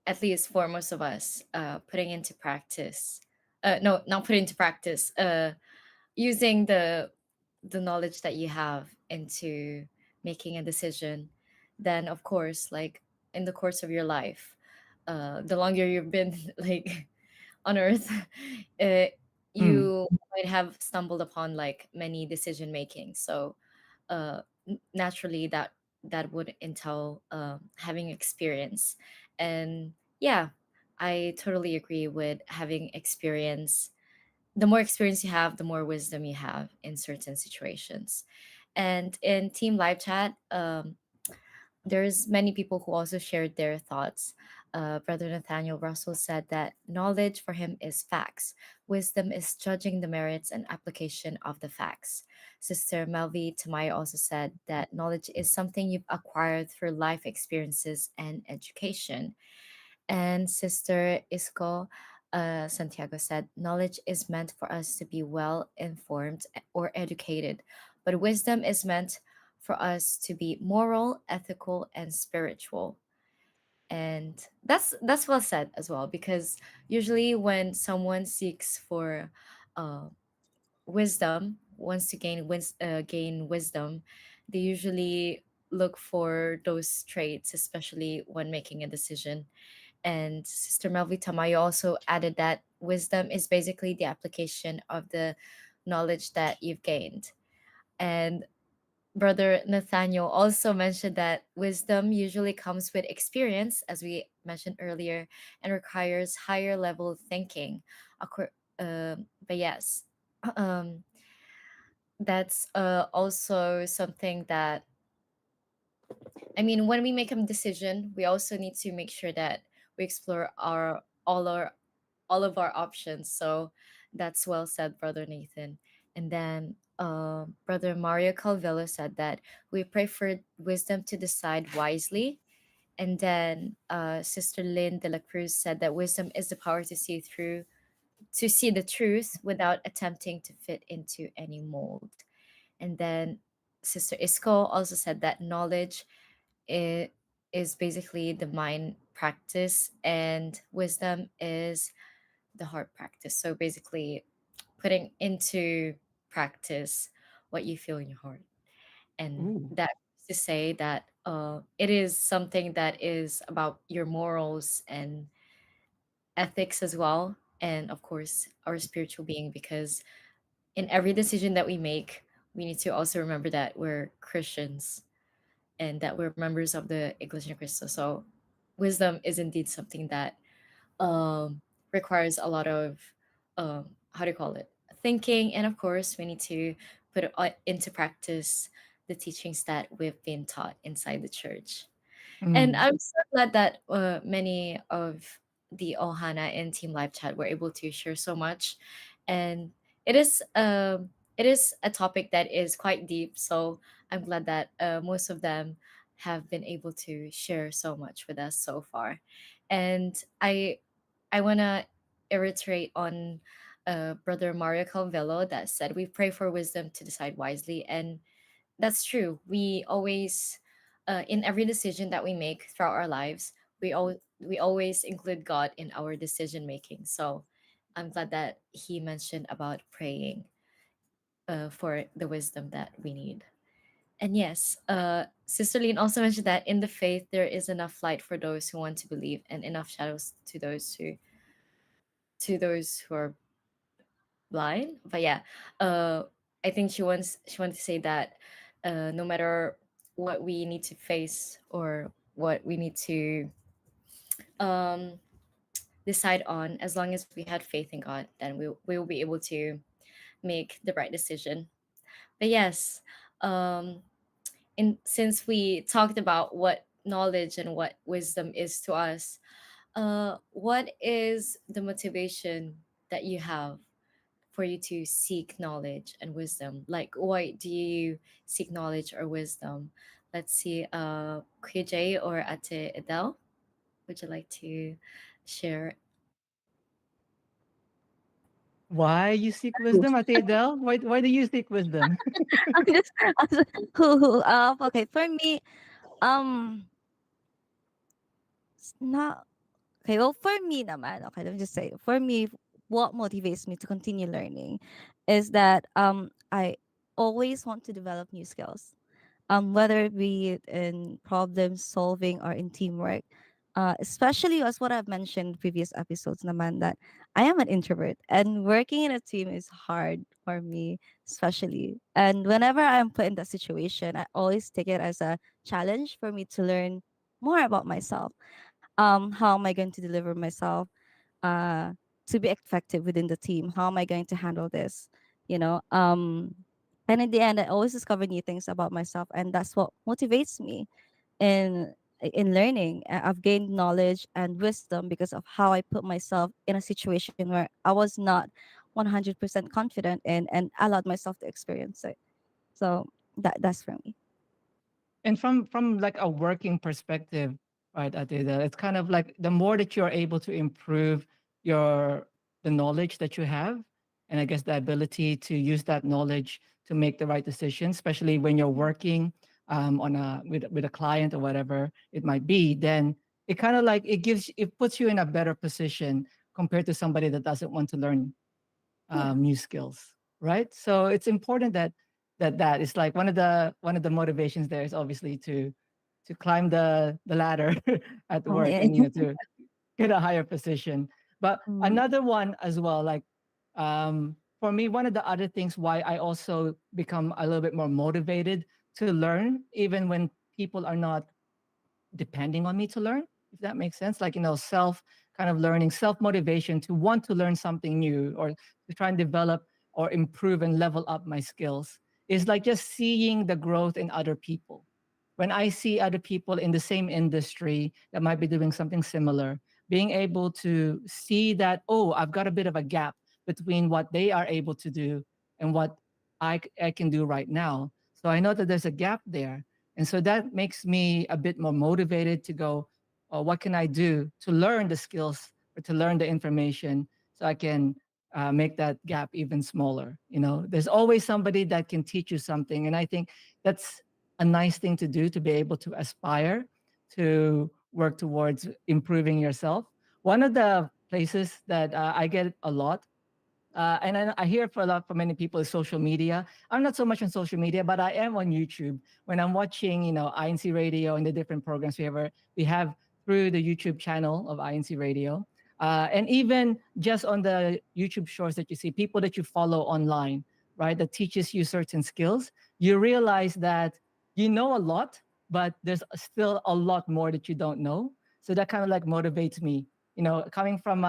at least for most of us, putting into practice. No, not putting into practice. Using the knowledge that you have into making a decision. Then, of course, like in the course of your life, the longer you've been like on Earth, uh, Mm, you might have stumbled upon like many decision making. So naturally that would entail having experience. And yeah, I totally agree with having experience. The more experience you have, the more wisdom you have in certain situations. And in team live chat, there's many people who also shared their thoughts. Brother Nathaniel Russell said that knowledge for him is facts. Wisdom is judging the merits and application of the facts. Sister Melvi Tamaya also said that knowledge is something you've acquired through life experiences and education. And Sister Isco Santiago said, knowledge is meant for us to be well informed or educated, but wisdom is meant for us to be moral, ethical, and spiritual. And that's well said as well, because usually when someone seeks for uh, wisdom, wants to gain wisdom, they usually look for those traits, especially when making a decision. And Sister Melvi Tamayo also added that wisdom is basically the application of the knowledge that you've gained. And Brother Nathaniel also mentioned that wisdom usually comes with experience, as we mentioned earlier, and requires higher level thinking. Acco- but yes, um, that's also something that, I mean, when we make a decision, we also need to make sure that we explore our all of our options. So that's well said, Brother Nathan. And then Brother Mario Calvello said that we pray for wisdom to decide wisely. And then Sister Lynn de la Cruz said that wisdom is the power to see the truth without attempting to fit into any mold. And then Sister Isco also said that knowledge it is basically the mind practice and wisdom is the heart practice. So basically putting into practice what you feel in your heart. And ooh. that is to say that it is something that is about your morals and ethics as well. And of course, our spiritual being, because in every decision that we make, we need to also remember that we're Christians and that we're members of the Iglesia Cristo. So wisdom is indeed something that requires a lot of how do you call it, thinking, and of course we need to put into practice the teachings that we've been taught inside the church. And Mm, I'm so glad that many of the Ohana and Team Live Chat were able to share so much, and it is um it is a topic that is quite deep. So I'm glad that most of them have been able to share so much with us so far, and I wanna iterate on Brother Mario Calvello that said we pray for wisdom to decide wisely, and that's true. We always, in every decision that we make throughout our lives, we always include God in our decision making. So I'm glad that he mentioned about praying for the wisdom that we need. And yes, Sister Lean also mentioned that in the faith there is enough light for those who want to believe, and enough shadows to those who are blind. But yeah, uh, I think she wants to say that no matter what we need to face or what we need to um, decide on, as long as we had faith in God, then we will be able to make the right decision. But yes, um, in since we talked about what knowledge and what wisdom is to us, what is the motivation that you have for you to seek knowledge and wisdom? Like, why do you seek knowledge or wisdom? Let's see, KJ or Ate Adele, would you like to share? Why you seek wisdom, Ate Adele? Why do you seek wisdom? I'm just, okay. For me, um, it's not okay. Well, for me, naman, okay. Let me just say, for me, what motivates me to continue learning, is that I always want to develop new skills, whether it be in problem solving or in teamwork. Especially as what I've mentioned in previous episodes, naman, that I am an introvert and working in a team is hard for me, especially. And whenever I'm put in that situation, I always take it as a challenge for me to learn more about myself. How am I going to deliver myself? Uh, to be effective within the team. How am I going to handle this? You know, and in the end, I always discover new things about myself, and that's what motivates me in learning. I've gained knowledge and wisdom because of how I put myself in a situation where I was not 100% confident in, and allowed myself to experience it. So that's for me. And from like a working perspective, right, Adida, it's kind of like the more that you're able to improve your the knowledge that you have, and I guess the ability to use that knowledge to make the right decisions, especially when you're working on a with a client or whatever it might be, then it kind of like it puts you in a better position compared to somebody that doesn't want to learn Yeah. new skills, right? So it's important that that is like one of the motivations there is obviously to climb the ladder at Oh, work yeah. and to get a higher position. But Mm, another one as well, like for me, one of the other things why I also become a little bit more motivated to learn, even when people are not depending on me to learn, if that makes sense. Like, self kind of learning, self motivation to want to learn something new or to try and develop or improve and level up my skills is like just seeing the growth in other people. When I see other people in the same industry that might be doing something similar, being able to see that, oh, I've got a bit of a gap between what they are able to do and what I can do right now. So I know that there's a gap there, and so that makes me a bit more motivated to go, oh, what can I do to learn the skills or to learn the information so I can make that gap even smaller? There's always somebody that can teach you something. And I think that's a nice thing to do, to be able to aspire to work towards improving yourself. One of the places that I get a lot and I hear for a lot from many people is social media. I'm not so much on social media, but I am on YouTube. When I'm watching, INC Radio and the different programs we have through the YouTube channel of INC Radio, and even just on the YouTube shorts that you see, people that you follow online, right, that teaches you certain skills, you realize that you know a lot, but there's still a lot more that you don't know. So that kind of like motivates me, coming from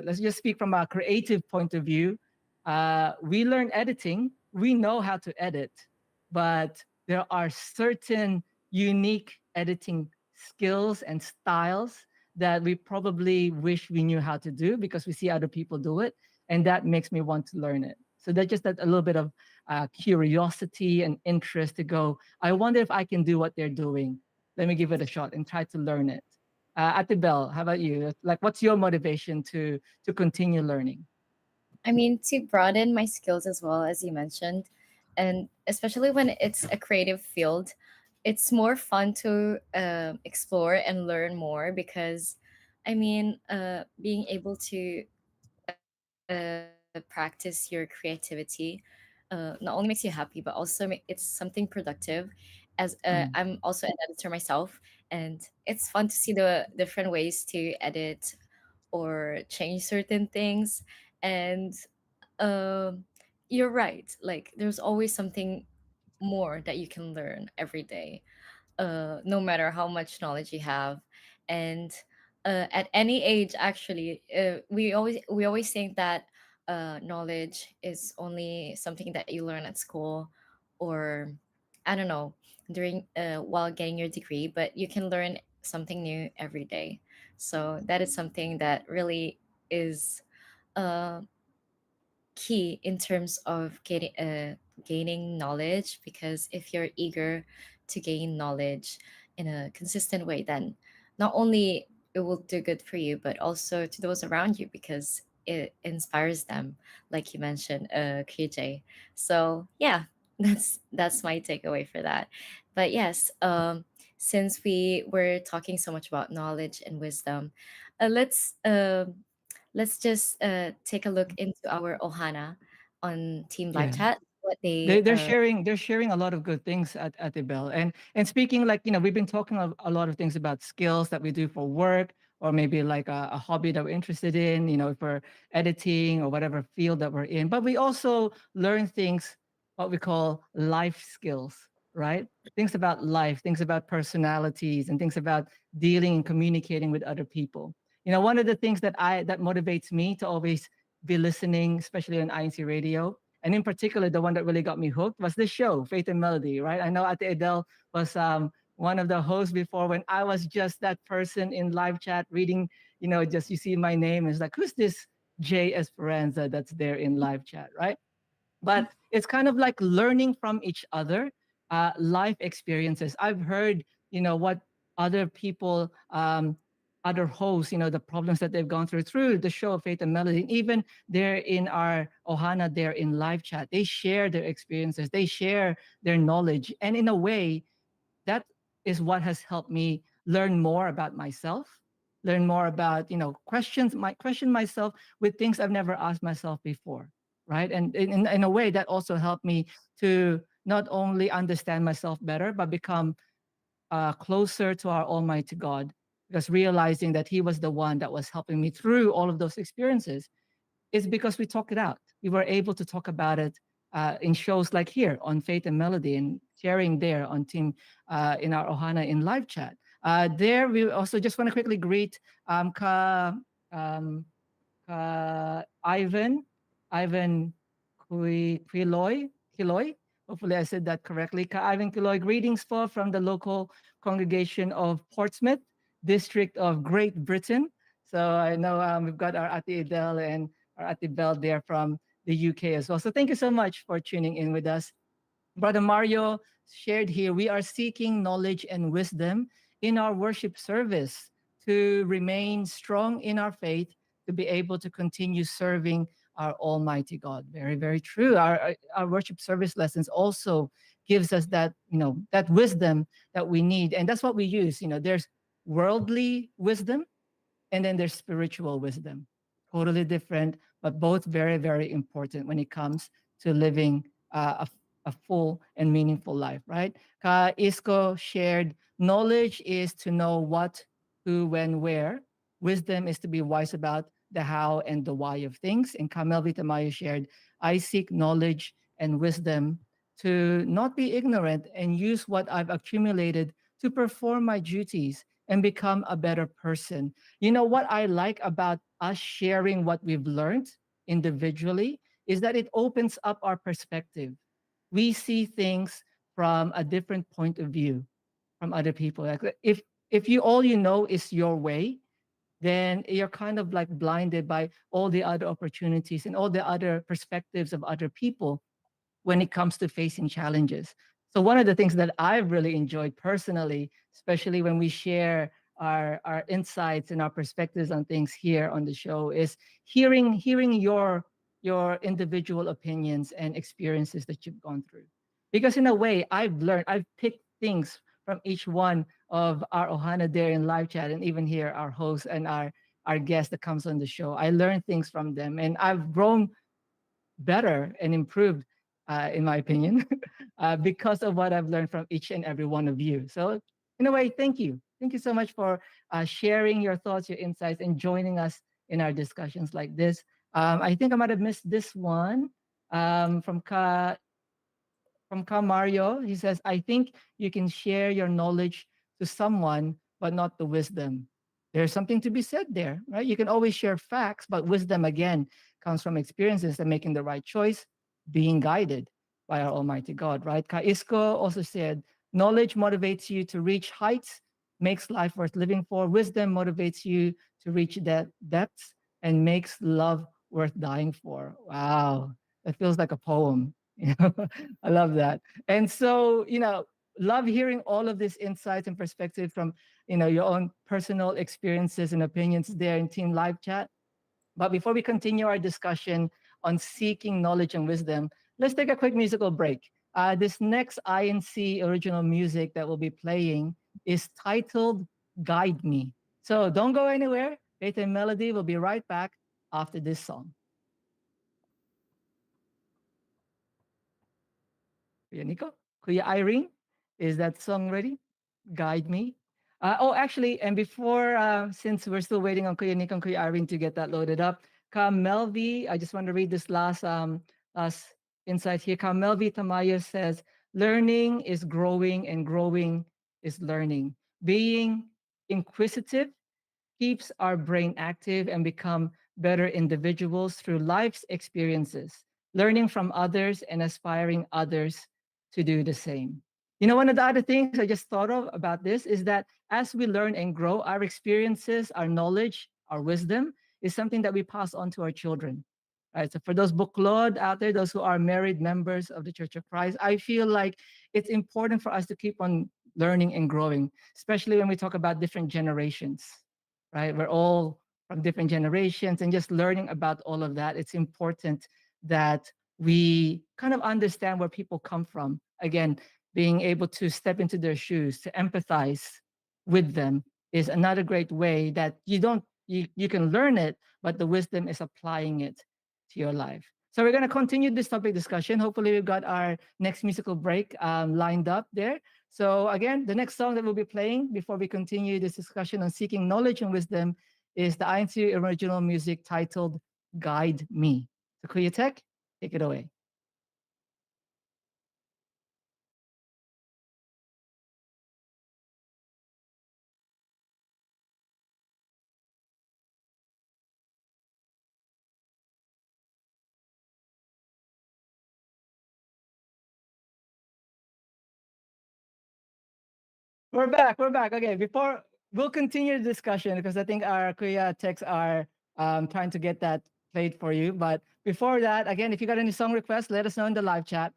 let's just speak from a creative point of view. We learn editing, we know how to edit, but there are certain unique editing skills and styles that we probably wish we knew how to do because we see other people do it, and that makes me want to learn it. So that's just a little bit of curiosity and interest to go, I wonder if I can do what they're doing. Let me give it a shot and try to learn it. Ate Bell, how about you? Like, what's your motivation to continue learning? I mean, to broaden my skills as well, as you mentioned, and especially when it's a creative field, it's more fun to explore and learn more because, I mean, being able to practice your creativity not only makes you happy, but also it's something productive. As I'm Mm, also an editor myself, and it's fun to see the different ways to edit or change certain things. And um, you're right. Like there's always something more that you can learn every day, no matter how much knowledge you have. And at any age, actually, we always think that knowledge is only something that you learn at school, or I don't know, during while getting your degree. But you can learn something new every day. So that is something that really is uh, key in terms of gaining knowledge, because if you're eager to gain knowledge in a consistent way, then not only it will do good for you, but also to those around you, because it inspires them, like you mentioned, KJ. So yeah, that's my takeaway for that. But yes, since we were talking so much about knowledge and wisdom, let's just take a look into our Ohana on Team Live yeah. Chat. What They they they're sharing a lot of good things at the Bell. And speaking, like, we've been talking a lot of things about skills that we do for work, or maybe like a hobby that we're interested in, if we're editing or whatever field that we're in. But we also learn things, what we call life skills, right? Things about life, things about personalities, and things about dealing and communicating with other people. One of the things that motivates me to always be listening, especially on INC radio, and in particular, the one that really got me hooked was this show, Faith and Melody, right? I know Ate Adele was one of the hosts before, when I was just that person in live chat reading, just you see my name. It's like, who's this Jay Esperanza that's there in live chat, right? But it's kind of like learning from each other, life experiences. I've heard, what other people, other hosts, the problems that they've gone through the show of Faith and Melody. And even they're in our Ohana, they're in live chat. They share their experiences, they share their knowledge. And in a way, that is what has helped me learn more about myself, learn more about, question myself with things I've never asked myself before, right? And in a way, that also helped me to not only understand myself better, but become closer to our Almighty God, because realizing that He was the one that was helping me through all of those experiences is because we talked it out. We were able to talk about it in shows like here on Faith and Melody, and sharing there on Team in our Ohana in live chat. There, we also just want to quickly greet um, Ivan, Ivan Kiloy. Hopefully, I said that correctly. Ivan Kiloy, greetings from the local congregation of Portsmouth, District of Great Britain. So I know we've got our Ati Adele and our Ati Bell there from the UK as well. So thank you so much for tuning in with us. Brother Mario shared here, we are seeking knowledge and wisdom in our worship service to remain strong in our faith, to be able to continue serving our Almighty God. Very, very true. Our worship service lessons also gives us that, that wisdom that we need. And that's what we use. There's worldly wisdom, and then there's spiritual wisdom. Totally different, but both very, very important when it comes to living a full and meaningful life, right? Ka Isco shared, knowledge is to know what, who, when, where. Wisdom is to be wise about the how and the why of things. And Kamel Vitamayo shared, I seek knowledge and wisdom to not be ignorant and use what I've accumulated to perform my duties and become a better person. What I like about us sharing what we've learned individually is that it opens up our perspective. We see things from a different point of view from other people. Like, if you all you know is your way, then you're kind of like blinded by all the other opportunities and all the other perspectives of other people when it comes to facing challenges. So one of the things that I've really enjoyed personally, especially when we share our insights and our perspectives on things here on the show, is hearing your individual opinions and experiences that you've gone through. Because in a way, I've picked things from each one of our Ohana there in live chat, and even here our host and our guest that comes on the show. I learned things from them, and I've grown better and improved, in my opinion, because of what I've learned from each and every one of you. So, in a way, thank you. Thank you so much for sharing your thoughts, your insights, and joining us in our discussions like this. I think I might have missed this one from Mario. He says, I think you can share your knowledge to someone, but not the wisdom. There's something to be said there, right? You can always share facts, but wisdom, again, comes from experiences and making the right choice, being guided by our Almighty God, right? Kaisko also said, knowledge motivates you to reach heights, makes life worth living for. Wisdom motivates you to reach depths and makes love worth dying for. Wow, that feels like a poem. I love that. And so, love hearing all of these insights and perspectives from, your own personal experiences and opinions there in Team Live Chat. But before we continue our discussion on seeking knowledge and wisdom, let's take a quick musical break. This next INC original music that we'll be playing is titled Guide Me. So don't go anywhere. Faith and Melody will be right back after this song. Kuya Nico? Kuya Irene, is that song ready? Guide Me. Oh, actually, and before, since we're still waiting on Kuya Nico and Kuya Irene to get that loaded up, Melvi, I just want to read this last insight here. Melvi Tamayo says, learning is growing and growing is learning. Being inquisitive keeps our brain active and become better individuals through life's experiences, learning from others and aspiring others to do the same. One of the other things I just thought of about this is that as we learn and grow, our experiences, our knowledge, our wisdom is something that we pass on to our children. Right. So for those buklod out there, those who are married members of the Church of Christ, I feel like it's important for us to keep on learning and growing, especially when we talk about different generations, right? We're all from different generations and just learning about all of that. It's important that we kind of understand where people come from. Again, being able to step into their shoes, to empathize with them is another great way that you can learn it, but the wisdom is applying it to your life. So we're going to continue this topic discussion. Hopefully we've got our next musical break lined up there. So again, the next song that we'll be playing before we continue this discussion on seeking knowledge and wisdom is the INC original music titled Guide Me. So Kuya Tech, take it away. We're back. We're back. Okay, before we'll continue the discussion because I think our Kuya techs are trying to get that played for you. But before that, again, if you got any song requests, let us know in the live chat.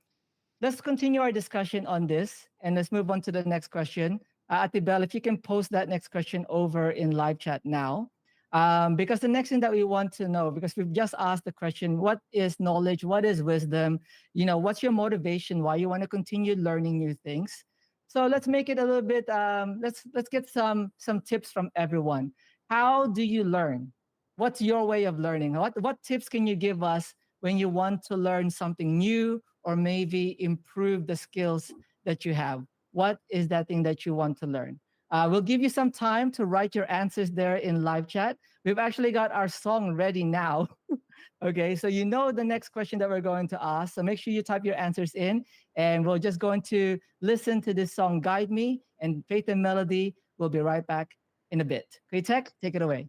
Let's continue our discussion on this and let's move on to the next question. Ate Bell, if you can post that next question over in live chat now. Because the next thing that we want to know, because we've just asked the question, what is knowledge? What is wisdom? What's your motivation? Why you want to continue learning new things? So let's make it a little bit, let's get some tips from everyone. How do you learn? What's your way of learning? What tips can you give us when you want to learn something new or maybe improve the skills that you have? What is that thing that you want to learn? We'll give you some time to write your answers there in live chat. We've actually got our song ready now. Okay, so you know the next question that we're going to ask. So make sure you type your answers in and we're just going to listen to this song, Guide Me, and Faith and Melody will be right back in a bit. Okay, Tech, take it away.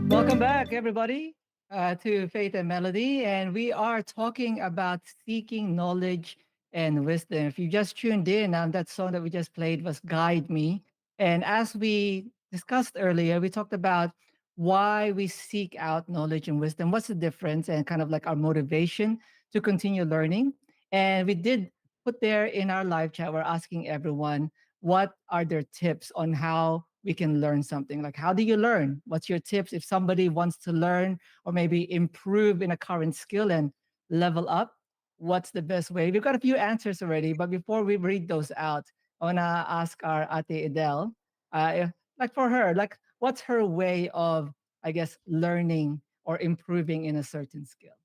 Welcome back, everybody, to Faith and Melody. And we are talking about seeking knowledge and wisdom. If you just tuned in, that song that we just played was Guide Me. And as we discussed earlier, we talked about why we seek out knowledge and wisdom, what's the difference, and kind of like our motivation to continue learning. And we did put there in our live chat, we're asking everyone what are their tips on how we can learn something. Like, how do you learn? What's your tips if somebody wants to learn or maybe improve in a current skill and level up? What's the best way? We've got a few answers already, but before we read those out, I want to ask our Ate Adele, like for her, like what's her way of, I guess, learning or improving in a certain skill?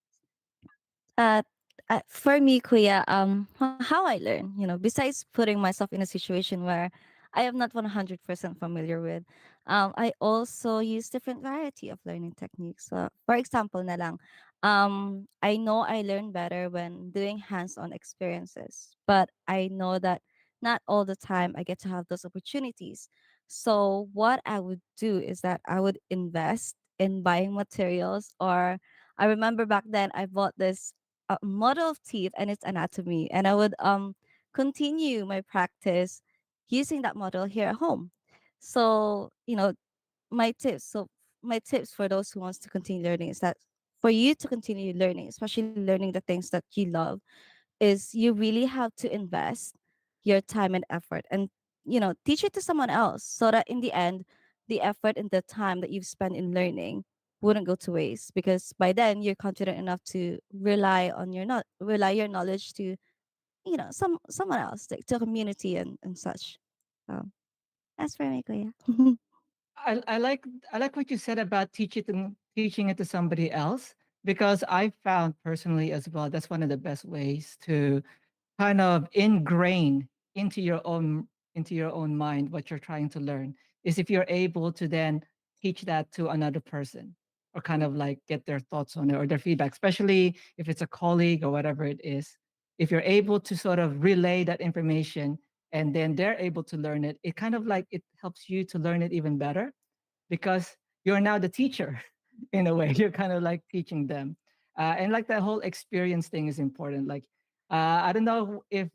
Uh, for me, Kuya, how I learn, besides putting myself in a situation where I am not 100% familiar with, I also use different variety of learning techniques. So, for example, na lang, I know I learn better when doing hands-on experiences, but I know that not all the time I get to have those opportunities. So, what I would do is that I would invest in buying materials, or I remember back then I bought this model of teeth and its anatomy, and I would continue my practice using that model here at home. So my tips. So my tips for those who wants to continue learning is that for you to continue learning, especially learning the things that you love, is you really have to invest your time and effort, and teach it to someone else, so that in the end the effort and the time that you've spent in learning wouldn't go to waste, because by then you're confident enough to rely on your not rely your knowledge to someone else, like to a community and such. So that's for me, Kuya. I like what you said about teaching it to somebody else, because I found personally as well that's one of the best ways to kind of ingrain into your own mind what you're trying to learn, is if you're able to then teach that to another person, or kind of like get their thoughts on it or their feedback, especially if it's a colleague or whatever it is. If you're able to sort of relay that information and then they're able to learn it, it kind of like it helps you to learn it even better, because you're now the teacher in a way. You're kind of like teaching them, and like that whole experience thing is important. Like, I don't know if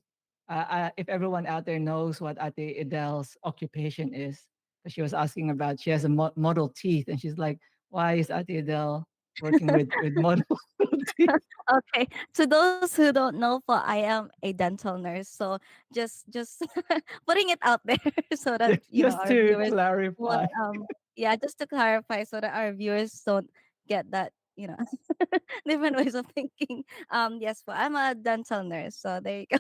everyone out there knows what Ate Adele's occupation is. 'Cause she was asking about, she has a model teeth, and she's like, why is Ate Adele working with model teeth? Okay, to those who don't know, for I am a dental nurse, so just putting it out there so that Just our to viewers would clarify. yeah, just to clarify so that our viewers don't get that different ways of thinking. Yes, well, I'm a dental nurse, so there you go.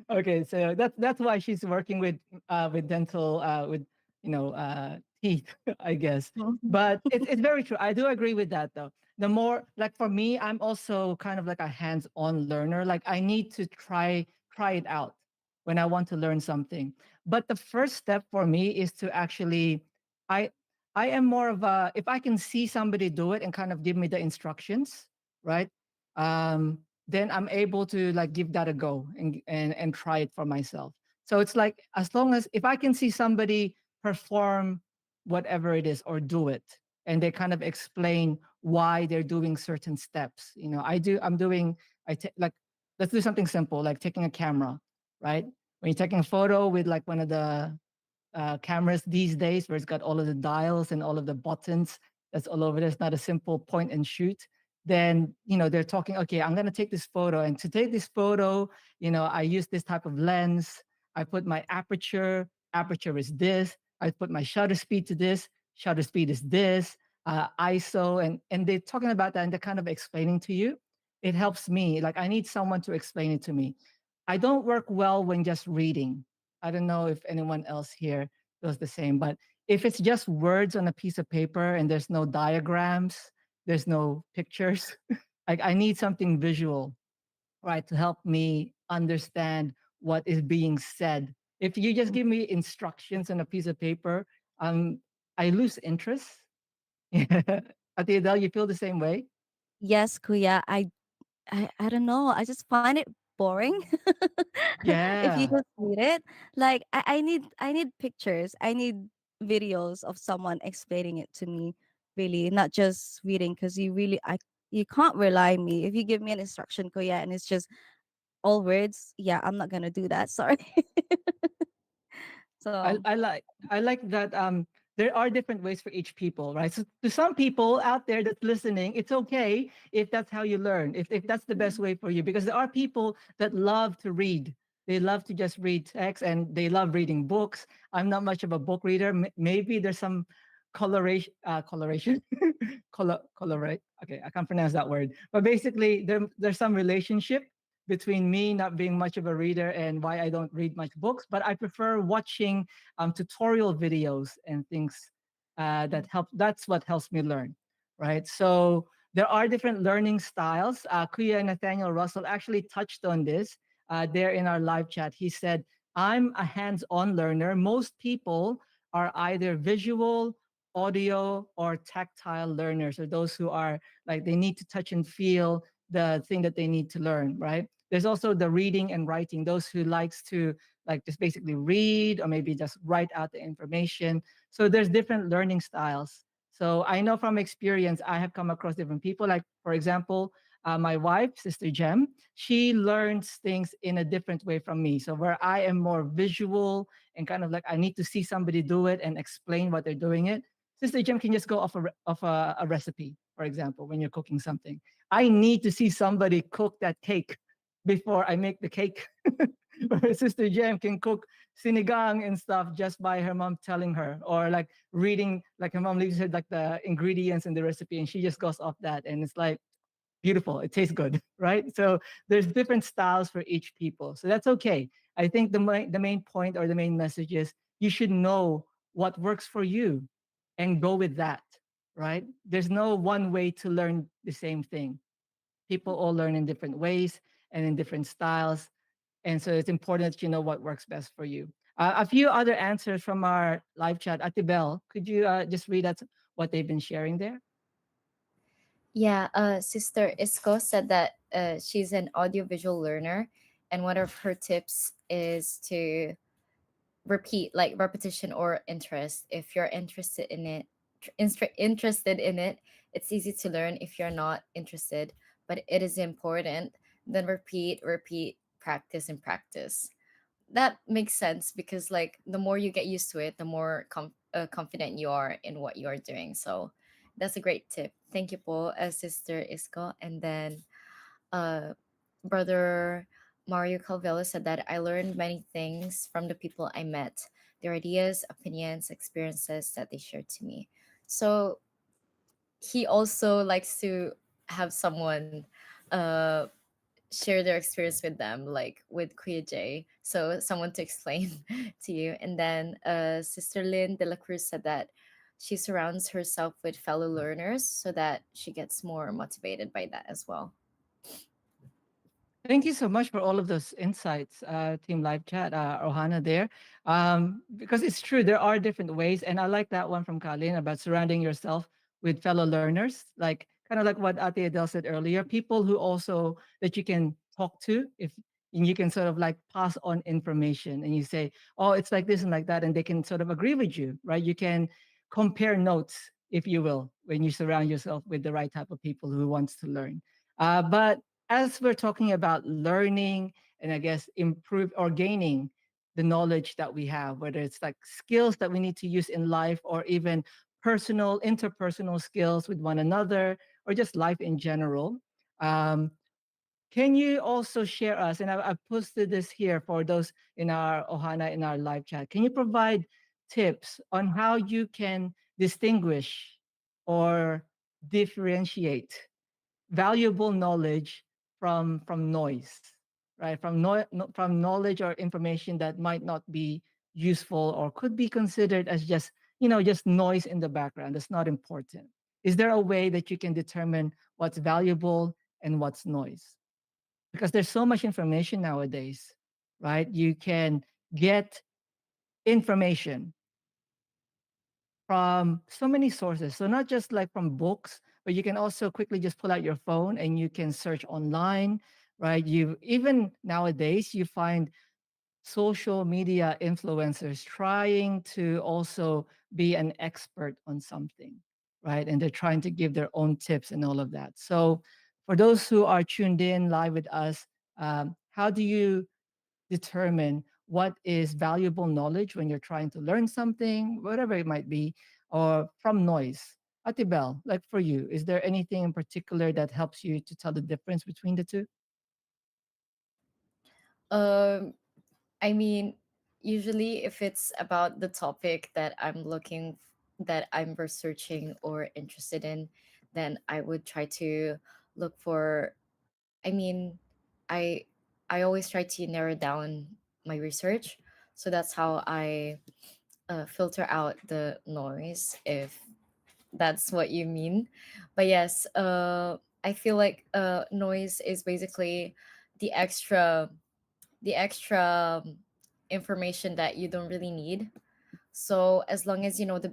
Okay, so that's why she's working with dental with teeth, I guess. Mhm. But it's very true. I do agree with that though. The more, like, for me, I'm also kind of like a hands-on learner. Like, I need to try it out when I want to learn something. But the first step for me is to actually, I I am more of a, if I can see somebody do it and kind of give me the instructions, right? Then I'm able to like give that a go and try it for myself. So it's like, as long as if I can see somebody perform whatever it is or do it, and they kind of explain why they're doing certain steps. I'm doing, like, let's do something simple, like taking a camera, right? When you're taking a photo with like one of the cameras these days, where it's got all of the dials and all of the buttons that's all over there. It's not a simple point and shoot. Then, they're talking, okay, I'm going to take this photo. And to take this photo, I use this type of lens. I put my aperture is this. I put my shutter speed to this. Shutter speed is this. ISO. And they're talking about that, and they're kind of explaining to you. It helps me. Like, I need someone to explain it to me. I don't work well when just reading. I don't know if anyone else here does the same, but if it's just words on a piece of paper and there's no diagrams, there's no pictures, like, I need something visual, right, to help me understand what is being said. If you just give me instructions on a piece of paper, I lose interest. Adele, you feel the same way? Yes, Kuya. I don't know. I just find it boring. If you Yeah. just read it, like I need pictures. I need videos of someone explaining it to me. really, not just reading, because you can't rely on me if you give me an instruction, Kuya, and it's just all words. Yeah, I'm not gonna do that. Sorry. I, So I like I like that there are different ways for each people, right? So to some people out there that's listening, it's okay if that's how you learn, if that's the best way for you, because there are people that love to read. They love to just read text and they love reading books. I'm not much of a book reader. Maybe there's some coloration, colorate. Okay, I can't pronounce that word. But basically, there's some relationship between me not being much of a reader and why I don't read much books. But I prefer watching tutorial videos and things that help. That's what helps me learn, right? So there are different learning styles. Kuya and Nathaniel Russell actually touched on this there in our live chat. He said, "I'm a hands-on learner. Most people are either visual, audio, or tactile learners, or those who are like they need to touch and feel the thing that they need to learn, right? There's also the reading and writing, those who likes to like just basically read or maybe just write out the information. So there's different learning styles. So I know from experience, I have come across different people. Like, for example, my wife, Sister Jem, she learns things in a different way from me. So where I am more visual and kind of like I need to see somebody do it and explain what they're doing it, Sister Jem can just go off a recipe, for example, when you're cooking something. I need to see somebody cook that cake before I make the cake. Where Sister Jem can cook sinigang and stuff just by her mom telling her, or like reading, like her mom leaves her like the ingredients in the recipe, and she just goes off that, and it's like beautiful. It tastes good, right? So there's different styles for each people, so that's okay. I think the main point or the main message is you should know what works for you, and go with that, right? There's no one way to learn the same thing. People all learn in different ways and in different styles. And so it's important that you know what works best for you. A few other answers from our live chat. Atibel, could you just read out what they've been sharing there? Yeah, Sister Isco said that she's an audiovisual learner, and one of her tips is to repeat, like repetition or interest. If you're interested in it, interested in it, it's easy to learn. If you're not interested, but it is important, then repeat, repeat, practice, and practice. That makes sense because like the more you get used to it, the more confident you are in what you are doing. So that's a great tip. Thank you po, Sister Isco. And then uh brother Mario Calvello said that I learned many things from the people I met, their ideas, opinions, experiences that they shared to me. So he also likes to have someone uh share their experience with them, like with Kuya J. So someone to explain to you. And then Sister Lynn de la Cruz said that she surrounds herself with fellow learners so that she gets more motivated by that as well. Thank you so much for all of those insights, Team Live Chat, Ohana there. Because it's true, there are different ways. And I like that one from Kalin about surrounding yourself with fellow learners, like kind of like what Ate Adele said earlier, people who also that you can talk to if and you can sort of like pass on information and you say, oh, it's like this and like that. And they can sort of agree with you, right? You can compare notes, if you will, when you surround yourself with the right type of people who wants to learn. But as we're talking about learning and I guess improve or gaining the knowledge that we have, whether it's like skills that we need to use in life or even personal, interpersonal skills with one another or just life in general. Um, can you also share us, and I've posted this here for those in our Ohana in our live chat, can you provide tips on how you can distinguish or differentiate valuable knowledge from noise, right? From knowledge or information that might not be useful or could be considered as just just noise in the background that's not important. Is there a way that you can determine what's valuable and what's noise? Because there's so much information nowadays, right? You can get information from so many sources. So not just like from books, but you can also quickly just pull out your phone and you can search online, right? You even nowadays you find social media influencers trying to also be an expert on something, right? And they're trying to give their own tips and all of that. So, for those who are tuned in live with us, how do you determine what is valuable knowledge when you're trying to learn something, whatever it might be, or from noise? Atibel, like for you, is there anything in particular that helps you to tell the difference between the two? Um, I mean, usually if it's about the topic that I'm researching or interested in, then I would try to look for. I mean, I I always try to narrow down my research, so that's how I filter out the noise, if that's what you mean. But yes, I feel like noise is basically the extra the extra information that you don't really need. So as long as you know the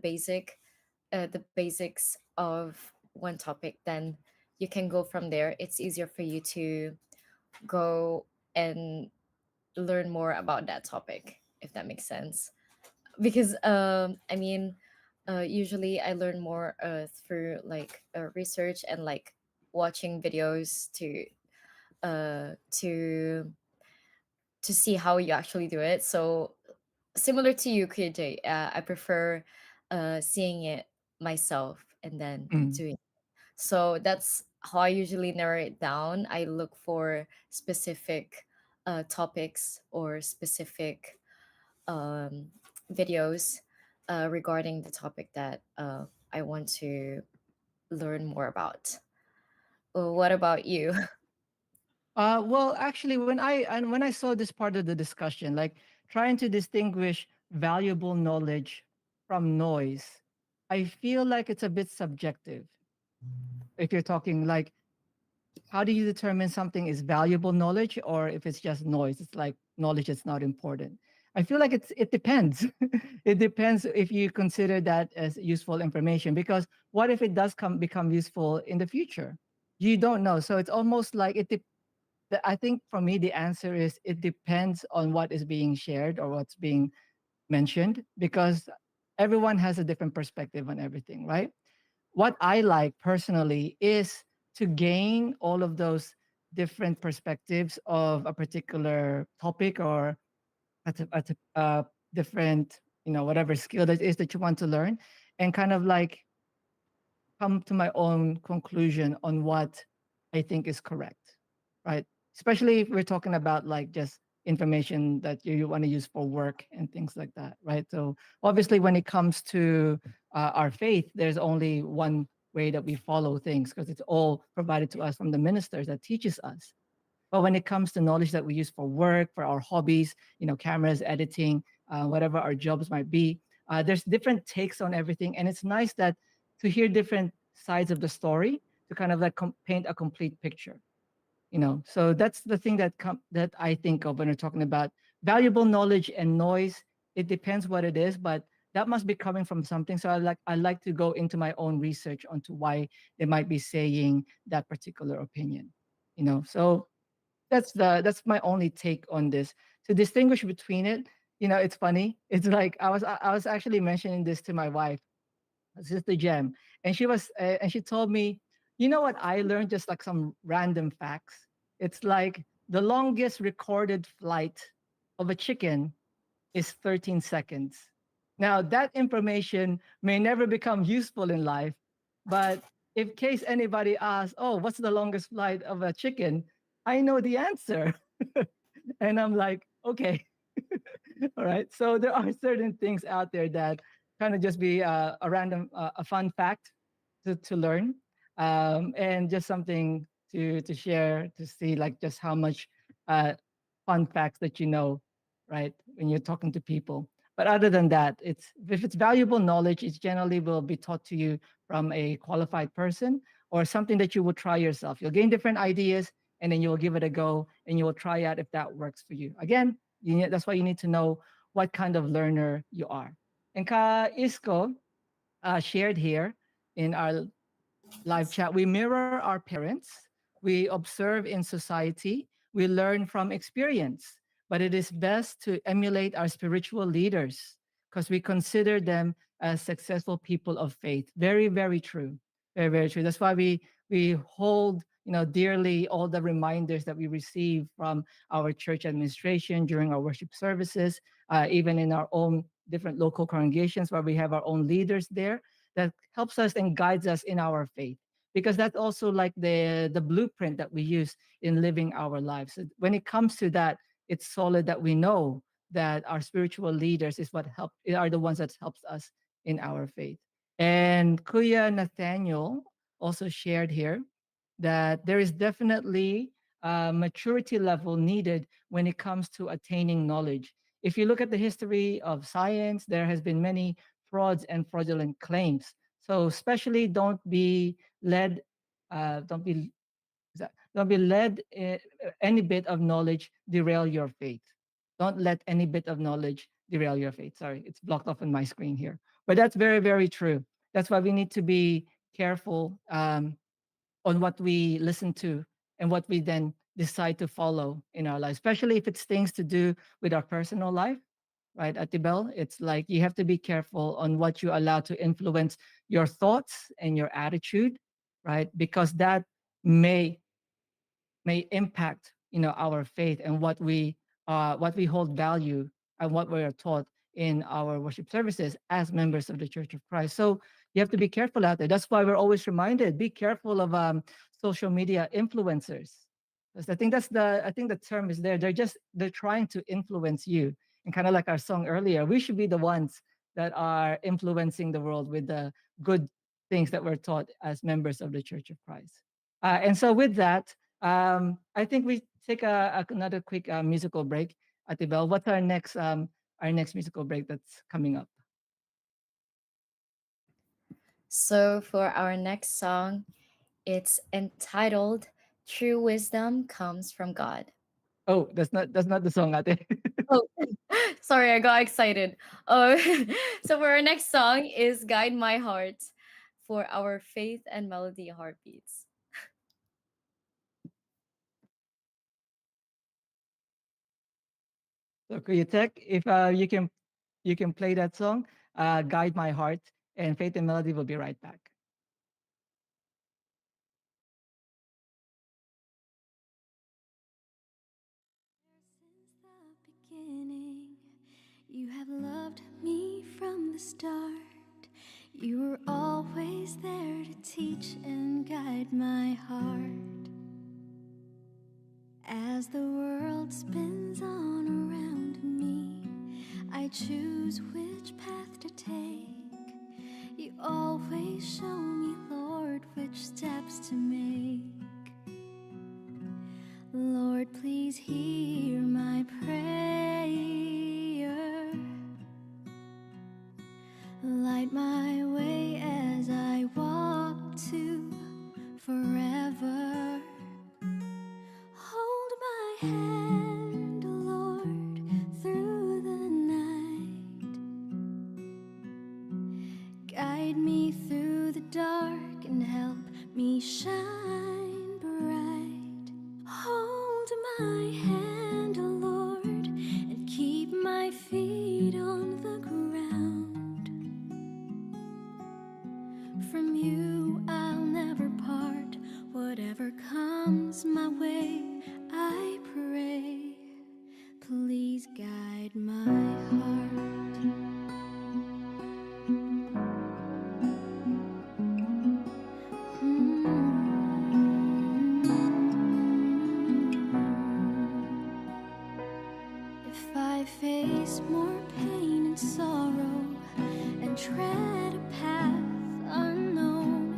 basics of one topic, then you can go from there. It's easier for you to go and learn more about that topic, if that makes sense. Because usually I learn more through like research and like watching videos uh to to see how you actually do it. So similar to you, KJ, I prefer seeing it myself and then Mm. doing. So that's how I usually narrow it down. I look for specific topics or specific um, videos regarding the topic that I want to learn more about. What about you? Well, actually, when I saw this part of the discussion, like trying to distinguish valuable knowledge from noise, I feel like it's a bit subjective. If you're talking like, how do you determine something is valuable knowledge or if it's just noise? It's like knowledge that's not important. I feel like it depends. It depends if you consider that as useful information because what if it does become useful in the future? You don't know. So it's almost like I think for me the answer is it depends on what is being shared or what's being mentioned because everyone has a different perspective on everything, right? What I like personally is to gain all of those different perspectives of a particular topic or different, whatever skill that is that you want to learn, and kind of like come to my own conclusion on what I think is correct, right? Especially if we're talking about like just information that you want to use for work and things like that, right? So obviously, when it comes to our faith, there's only one way that we follow things because it's all provided to us from the ministers that teaches us. But when it comes to knowledge that we use for work, for our hobbies, cameras, editing, whatever our jobs might be, there's different takes on everything, and it's nice that to hear different sides of the story to kind of like paint a complete picture. So that's the thing that I think of when we're talking about valuable knowledge and noise. It depends what it is, but that must be coming from something. So I like to go into my own research onto why they might be saying that particular opinion. So that's my only take on this. To distinguish between it, it's funny. It's like I was actually mentioning this to my wife, Sister Gem, and she told me, you know what I learned, just like some random facts. It's like the longest recorded flight of a chicken is 13 seconds. Now, that information may never become useful in life, but if case anybody asks, "Oh, what's the longest flight of a chicken?" I know the answer. And I'm like, "Okay." All right. So there are certain things out there that kind of just be a random, a fun fact to learn, and just something to share to see like just how much uh, fun facts that right, when you're talking to people. But other than that, if it's valuable knowledge, it generally will be taught to you from a qualified person or something that you will try yourself. You'll gain different ideas and then you'll give it a go and you will try out if that works for you. Again, that's why you need to know what kind of learner you are. And Ka Isko shared here in our live chat, we mirror our parents, we observe in society, we learn from experience. But it is best to emulate our spiritual leaders because we consider them as successful people of faith. Very, very true. Very, very true. That's why we hold, dearly all the reminders that we receive from our church administration during our worship services, even in our own different local congregations where we have our own leaders there that helps us and guides us in our faith. Because that's also like the blueprint that we use in living our lives. So when it comes to that, it's solid that we know that our spiritual leaders are the ones that helps us in our faith. And Kuya Nathaniel also shared here that there is definitely a maturity level needed when it comes to attaining knowledge. If you look at the history of science, there has been many frauds and fraudulent claims. So especially led, don't be don't be led any bit of knowledge derail your faith. Don't let any bit of knowledge derail your faith. Sorry, it's blocked off on my screen here. But that's very, very true. That's why we need to be careful on what we listen to and what we then decide to follow in our life, especially if it's things to do with our personal life, right, Atibel? It's like you have to be careful on what you allow to influence your thoughts and your attitude, right? Because that may impact our faith and what we hold value and what we are taught in our worship services as members of the Church of Christ. So you have to be careful out there. That's why we're always reminded, be careful of social media influencers. Because I think the term is there. They're trying to influence you. And kind of like our song earlier, we should be the ones that are influencing the world with the good things that we're taught as members of the Church of Christ. And so with that, I think we take another quick musical break. Atibel, what's our next musical break that's coming up? So for our next song, it's entitled True Wisdom Comes from God. Oh, that's not the song, Ate. Oh, sorry, I got excited. Oh, so for our next song is Guide My Heart for our Faith and Melody Heartbeats. So Kuya Tech, if you can play that song, Guide My Heart, and Faith and Melody will be right back. Since the beginning, you have loved me from the start. You were always there to teach and guide my heart. As the world spins on around me, I choose which path to take. You always show me, Lord, which steps to make. Lord, please hear my prayer. Light my way as I walk to forever. Hold my hand, Lord, through the night. Guide me through the dark and help me shine bright. Hold my hand, Lord, and keep my feet on the ground. From you I'll never part, whatever comes my way, I pray. Please guide my heart. If I face more pain and sorrow and tread a path unknown,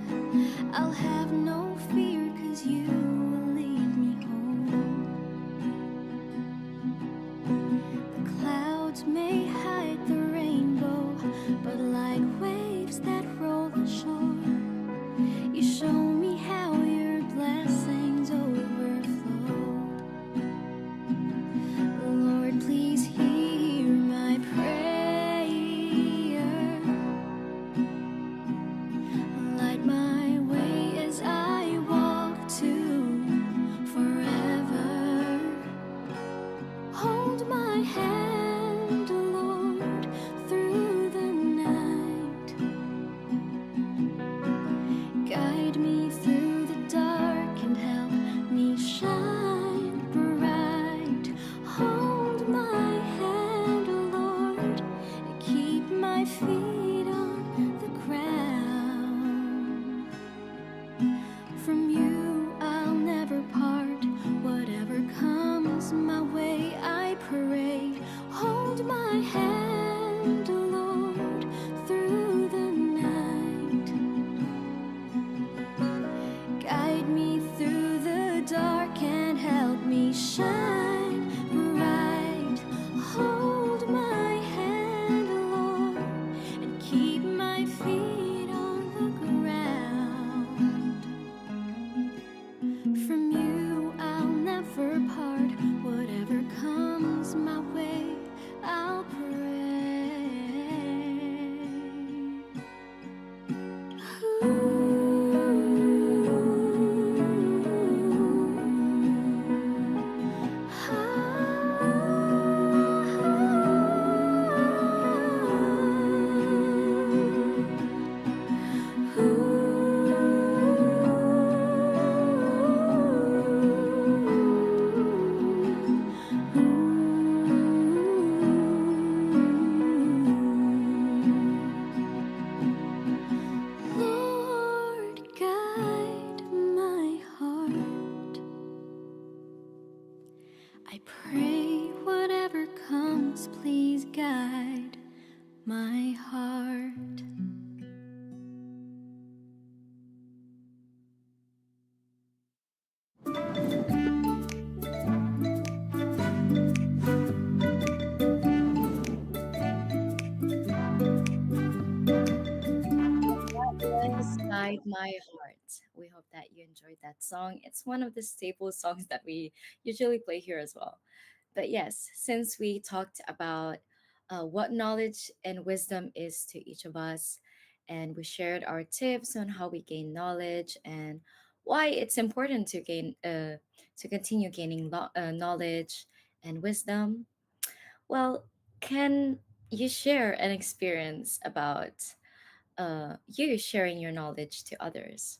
Beside My Heart. We hope that you enjoyed that song. It's one of the staple songs that we usually play here as well. But yes, since we talked about what knowledge and wisdom is to each of us, and we shared our tips on how we gain knowledge and why it's important to continue gaining knowledge and wisdom. Well, can you share an experience about you sharing your knowledge to others?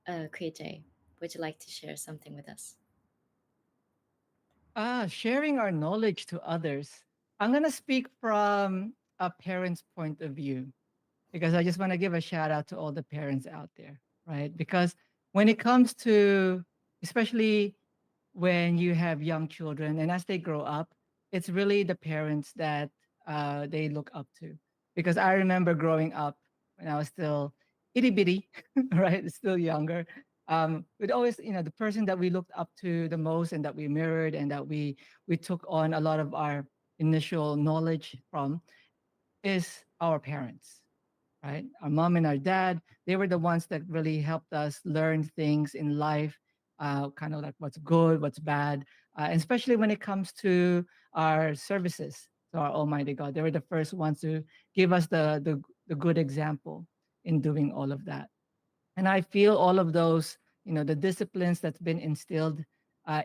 KJ, would you like to share something with us? Sharing our knowledge to others. I'm going to speak from a parent's point of view because I just want to give a shout out to all the parents out there, right? Because when it comes to, especially when you have young children and as they grow up, it's really the parents that they look up to. Because I remember growing up when I was still itty bitty, right? Still younger. We'd always, the person that we looked up to the most and that we mirrored and that we took on a lot of our initial knowledge from is our parents, right? Our mom and our dad, they were the ones that really helped us learn things in life, kind of like what's good, what's bad, and especially when it comes to our services to our Almighty God. They were the first ones to give us the good example in doing all of that. And I feel all of those, the disciplines that's been instilled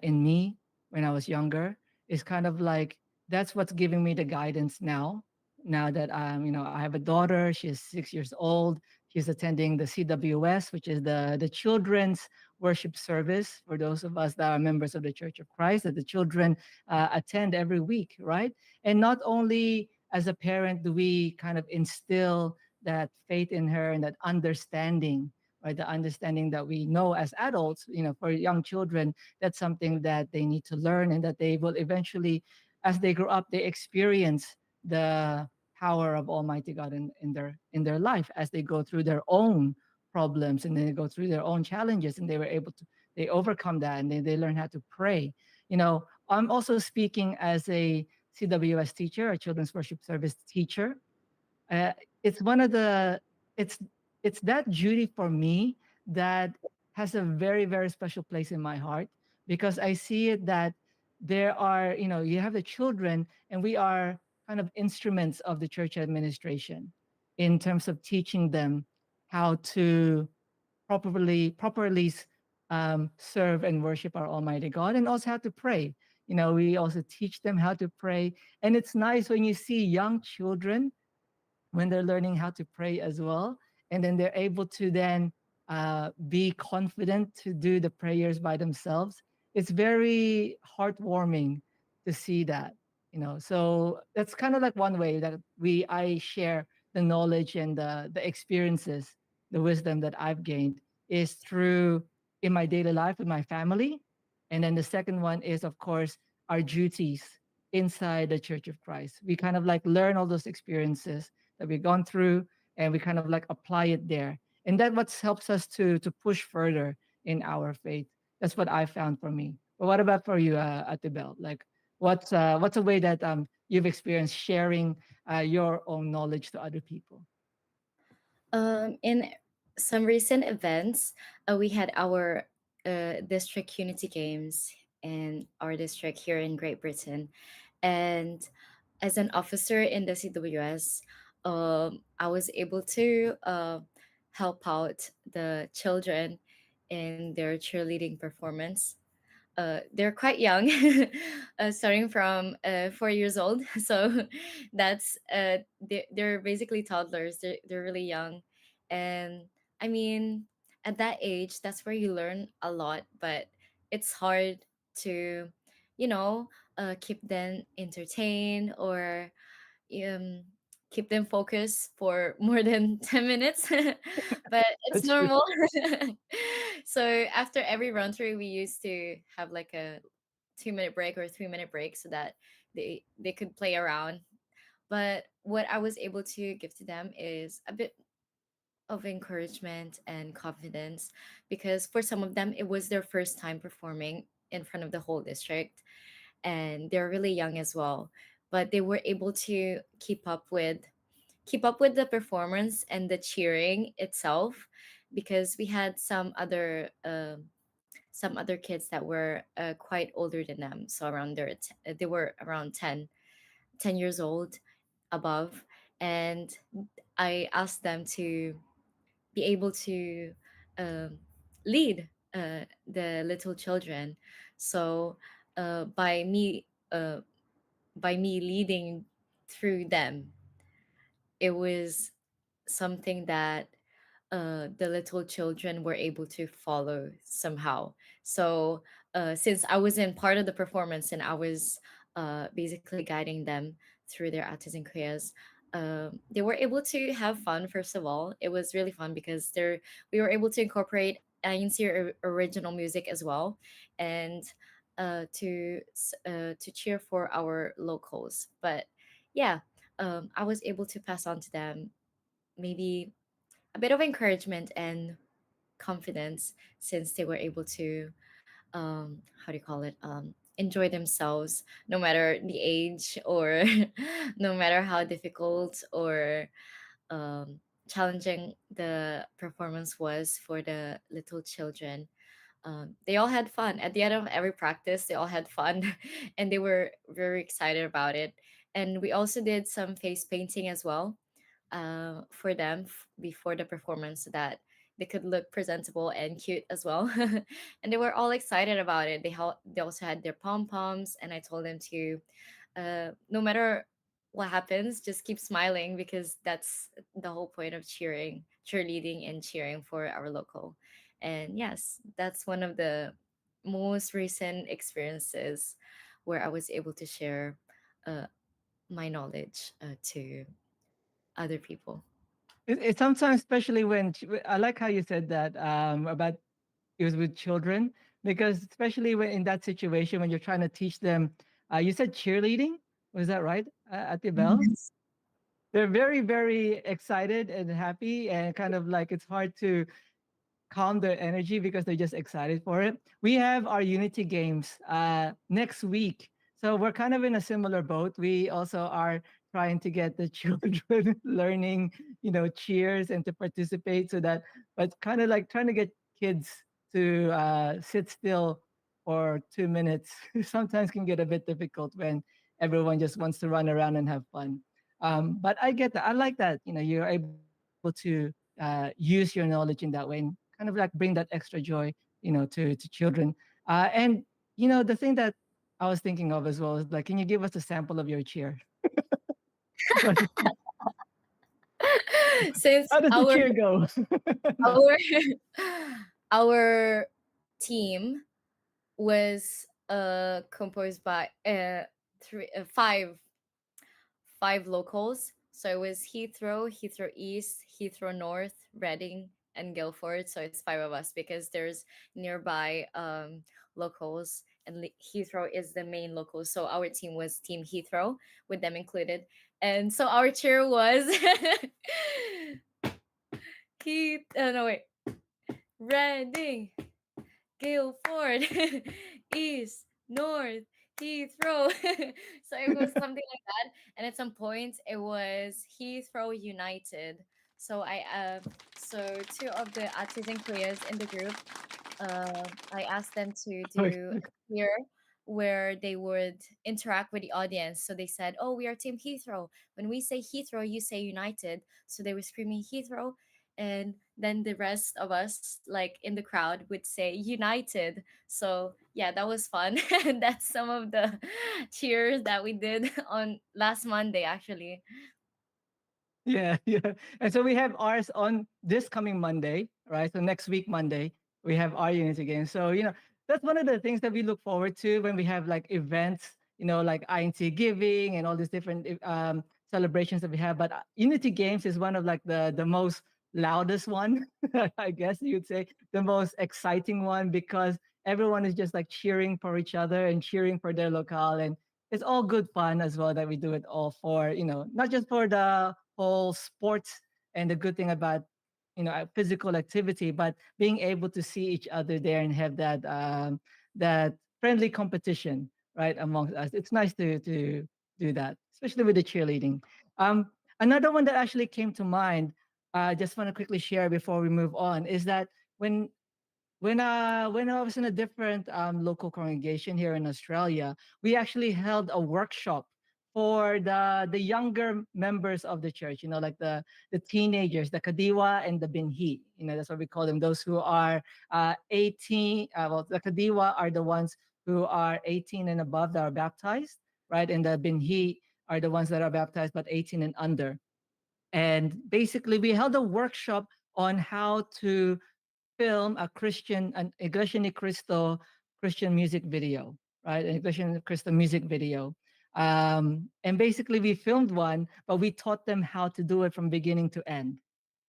in me when I was younger is kind of like that's what's giving me the guidance now. Now that I have a daughter, she's 6 years old. She's attending the CWS, which is the children's worship service for those of us that are members of the Church of Christ that the children attend every week, right? And not only as a parent do we kind of instill that faith in her and that understanding, right? The understanding that we know as adults, for young children, that's something that they need to learn and that they will eventually, as they grow up, they experience the power of Almighty God in their life as they go through their own problems and they go through their own challenges and they overcome that and they learn how to pray. I'm also speaking as a CWS teacher, a children's worship service teacher. uh, it's one of the it's it's that duty for me that has a very very special place in my heart because I see it that there are you have the children and we are kind of instruments of the church administration in terms of teaching them how to properly serve and worship our Almighty God and also how to pray. We also teach them how to pray, and it's nice when you see young children when they're learning how to pray as well. And then they're able to then be confident to do the prayers by themselves. It's very heartwarming to see that, So that's kind of like one way that I share the knowledge and the experiences, the wisdom that I've gained is through in my daily life with my family. And then the second one is, of course, our duties inside the Church of Christ. We kind of like learn all those experiences that we've gone through and we kind of like apply it there, and that what helps us to push further in our faith. That's what I found for me. But what about for you, Atibel? Like what's a way that you've experienced sharing your own knowledge to other people? In some recent events, we had our district unity games in our district here in Great Britain. And as an officer in the CWS, I was able to help out the children in their cheerleading performance. They're quite young, starting from 4 years old. So they're basically toddlers. They're really young, and I mean, at that age, that's where you learn a lot. But it's hard to, you know, keep them entertained or um, keep them focused for more than 10 minutes. But it's That's true. normal. So after every run through, we used to have like a 2 minute break or 3 minute break so that they could play around. But what I was able to give to them is a bit of encouragement and confidence, because for some of them it was their first time performing in front of the whole district, and they're really young as well, but they were able to keep up with the performance and the cheering itself, because we had some other kids that were quite older than them, so around they were around 10 years old above. And I asked them to be able to um, lead the little children. So uh, by me uh, by me leading through them, it was something that the little children were able to follow somehow. So since I was in part of the performance and I was basically guiding them through their arts and careers, they were able to have fun. First of all, it was really fun because we were able to incorporate INC original music as well, and to cheer for our locals. But yeah, I was able to pass on to them maybe a bit of encouragement and confidence, since they were able to how do you call it, enjoy themselves no matter the age, or no matter how difficult or um, challenging the performance was for the little children. They all had fun at the end of every practice. They all had fun and they were very excited about it. And we also did some face painting as well, for them before the performance, so that they could look presentable and cute as well. And they were all excited about it. They also had their pom poms, and I told them to, no matter what happens, just keep smiling, because that's the whole point of cheerleading and cheering for our local. And yes, that's one of the most recent experiences where I was able to share uh, my knowledge to other people. It sometimes, especially when I like how you said that about it was with children, because especially when in that situation when you're trying to teach them, you said cheerleading, was that right? At the bell, Yes. they're very very excited and happy, and kind of like it's hard to calm their energy because they're just excited for it. We have our Unity games next week. So we're kind of in a similar boat. We also are trying to get the children learning, cheers and to participate so that, but kind of like trying to get kids to sit still for 2 minutes sometimes can get a bit difficult when everyone just wants to run around and have fun. But I get that. I like that, you're able to use your knowledge in that way and kind of like bring that extra joy, to children. And the thing that I was thinking of as well is like, can you give us a sample of your cheer? What- Since How does the cheer go? No. our our team was composed by three five locals. So it was Heathrow, Heathrow East, Heathrow North, Reading, and Guildford. So it's five of us because there's nearby locals, and Heathrow is the main local. So our team was Team Heathrow, with them included. And so our cheer was Heath. No wait, Reading, Guildford, East, North, Heathrow. So it was something like that. And at some point, it was Heathrow United. So so two of the artisan players in the group, I asked them to do a cheer where they would interact with the audience. So they said, "Oh, we are Team Heathrow. When we say Heathrow, you say United." So they were screaming Heathrow, and then the rest of us, like in the crowd, would say United. So yeah, that was fun. And that's some of the cheers that we did on last Monday, actually. Yeah, yeah. And so we have ours on this coming Monday, right? So next week, Monday, we have our Unity game. So, that's one of the things that we look forward to when we have like events, like INC Giving and all these different celebrations that we have. But Unity Games is one of like the most loudest one, I guess you'd say, the most exciting one because everyone is just like cheering for each other and cheering for their locale. And it's all good fun as well that we do it all for, not just for the whole sports and the good thing about physical activity, but being able to see each other there and have that friendly competition right amongst us. It's nice to do that, especially with the cheerleading. um Another one that actually came to mind, I just want to quickly share before we move on, is that when when I was in a different local congregation here in Australia, we actually held a workshop for the younger members of the church. You know, like the teenagers, the kadiwa and the binhi. You know, that's what we call them. Those who are 18. Well, the kadiwa are the ones who are 18 and above that are baptized, right? And the binhi are the ones that are baptized but 18 and under. And basically, we held a workshop on how to film a Christian, an Iglesia ni Cristo Christian music video, right? An Iglesia ni Cristo music video. And basically, we filmed one, but we taught them how to do it from beginning to end,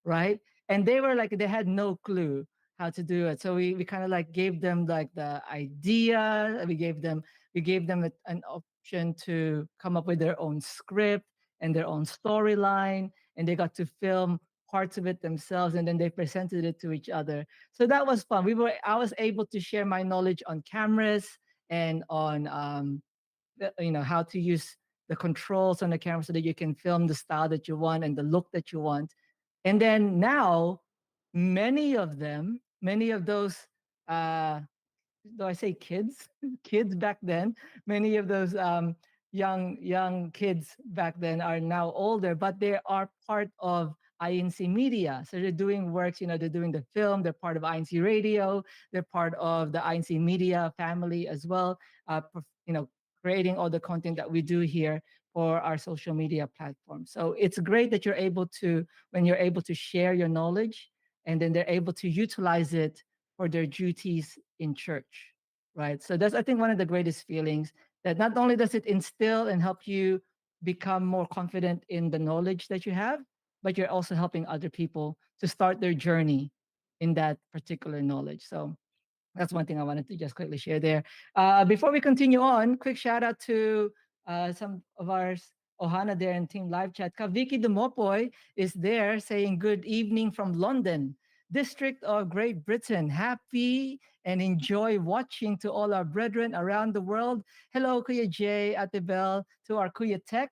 right? And they were like, they had no clue how to do it. So we kind of like gave them like the idea. We gave them an option to come up with their own script and their own storyline, and they got to film parts of it themselves, and then they presented it to each other. So that was fun. I was able to share my knowledge on cameras and on how to use the controls on the camera so that you can film the style that you want and the look that you want. And then now, many of those uh, do I say kids? Kids back then, many of those young kids back then are now older, but they are part of INC Media. So they're doing works, they're doing the film, they're part of INC Radio, they're part of the INC Media family as well, creating all the content that we do here for our social media platform. So it's great that when you're able to share your knowledge, and then they're able to utilize it for their duties in church, right? So that's, I think, one of the greatest feelings, that not only does it instill and help you become more confident in the knowledge that you have, but you're also helping other people to start their journey in that particular knowledge. So that's one thing I wanted to just quickly share there. Before we continue on, quick shout out to some of our Ohana there in Team Live Chat. Kaviki Dumopoy is there saying good evening from London, District of Great Britain. Happy and enjoy watching to all our brethren around the world. Hello, Kuya Jay, Ate Bell, to our Kuya Tex,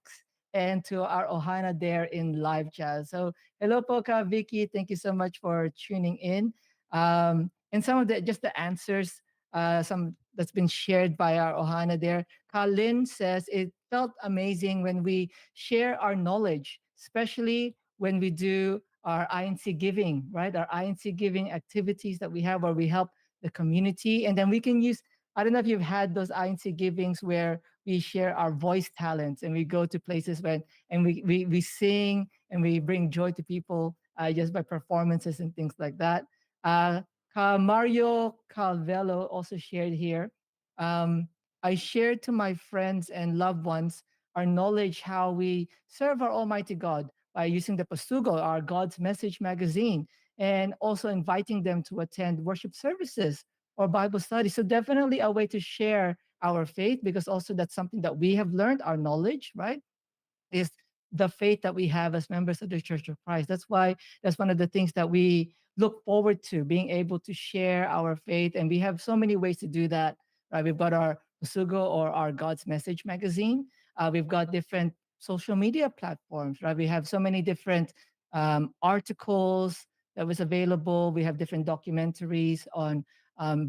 and to our Ohana there in Live Chat. So hello po Vicky, thank you so much for tuning in. And some of the answers, some that's been shared by our Ohana there. Kalin says it felt amazing when we share our knowledge, especially when we do our INC giving, right? Our INC giving activities that we have where we help the community. And then we can use, I don't know if you've had those INC givings where we share our voice talents and we go to places and we sing and we bring joy to people just by performances and things like that. Uh, Mario Calvello also shared here. Um, I shared to my friends and loved ones our knowledge how we serve our Almighty God by using the Pasugo, our God's Message magazine, and also inviting them to attend worship services or Bible studies. So definitely a way to share our faith, because also that's something that we have learned, our knowledge, right? Is the faith that we have as members of the Church of Christ. That's why that's one of the things that we look forward to, being able to share our faith. And we have so many ways to do that. Right? We've got our Usugo or our God's Message magazine. We've got different social media platforms, right? We have so many different articles that was available. We have different documentaries on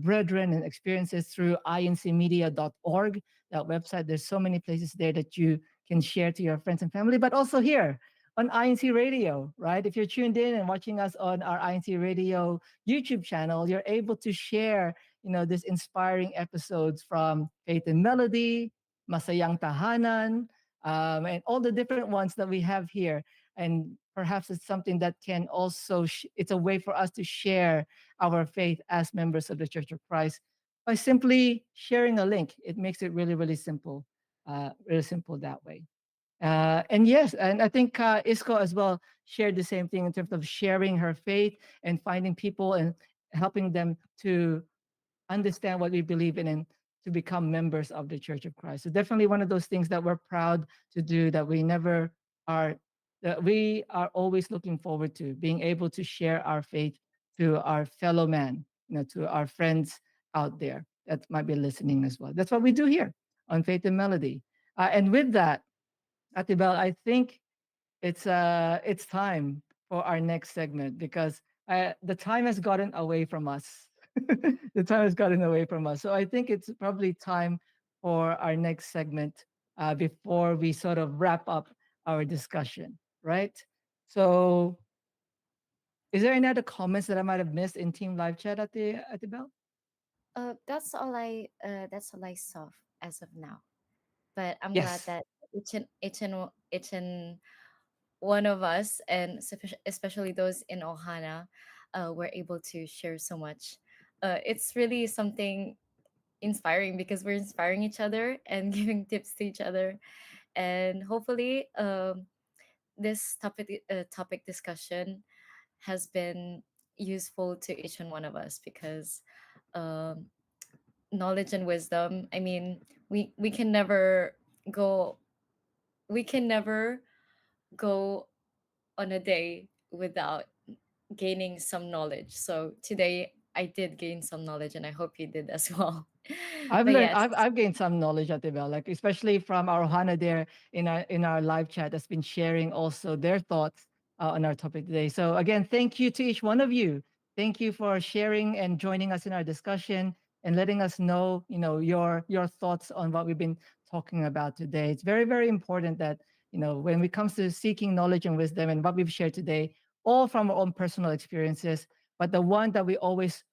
brethren and experiences through incmedia.org, that website. There's so many places there that you can share to your friends and family, but also here on INC Radio, right? If you're tuned in and watching us on our INC Radio YouTube channel, you're able to share, this inspiring episodes from Faith and Melody, Masayang Tahanan, and all the different ones that we have here. And perhaps it's something that can also, it's a way for us to share our faith as members of the Church of Christ by simply sharing a link. It makes it really, really simple that way. And yes, and I think Isco as well shared the same thing in terms of sharing her faith and finding people and helping them to understand what we believe in and to become members of the Church of Christ. So definitely one of those things that we're proud to do, that we never are, that we are always looking forward to, being able to share our faith to our fellow man, to our friends out there that might be listening as well. That's what we do here on Faith and Melody. And with that, Atibel, I think it's time for our next segment because the time has gotten away from us. The time has gotten away from us. So I think it's probably time for our next segment before we sort of wrap up our discussion, right? So is there any other comments that I might have missed in team live chat at the bell? That's all I saw as of now. But I'm glad Yes. that each and one of us, and especially those in Ohana, were able to share so much. It's really something inspiring because we're inspiring each other and giving tips to each other, and hopefully, this topic discussion has been useful to each and one of us because um, knowledge and wisdom. I mean, we can never go we can never go on a day without gaining some knowledge. So today I did gain some knowledge, and I hope you did as well. I've But learned yes, I've gained some knowledge at the bell, like especially from our Hana there in our live chat that's been sharing also their thoughts on our topic today. So again, thank you to each one of you. Thank you for sharing and joining us in our discussion and letting us know, your thoughts on what we've been talking about today. It's very, very important that, when it comes to seeking knowledge and wisdom and what we've shared today, all from our own personal experiences, but the one that we always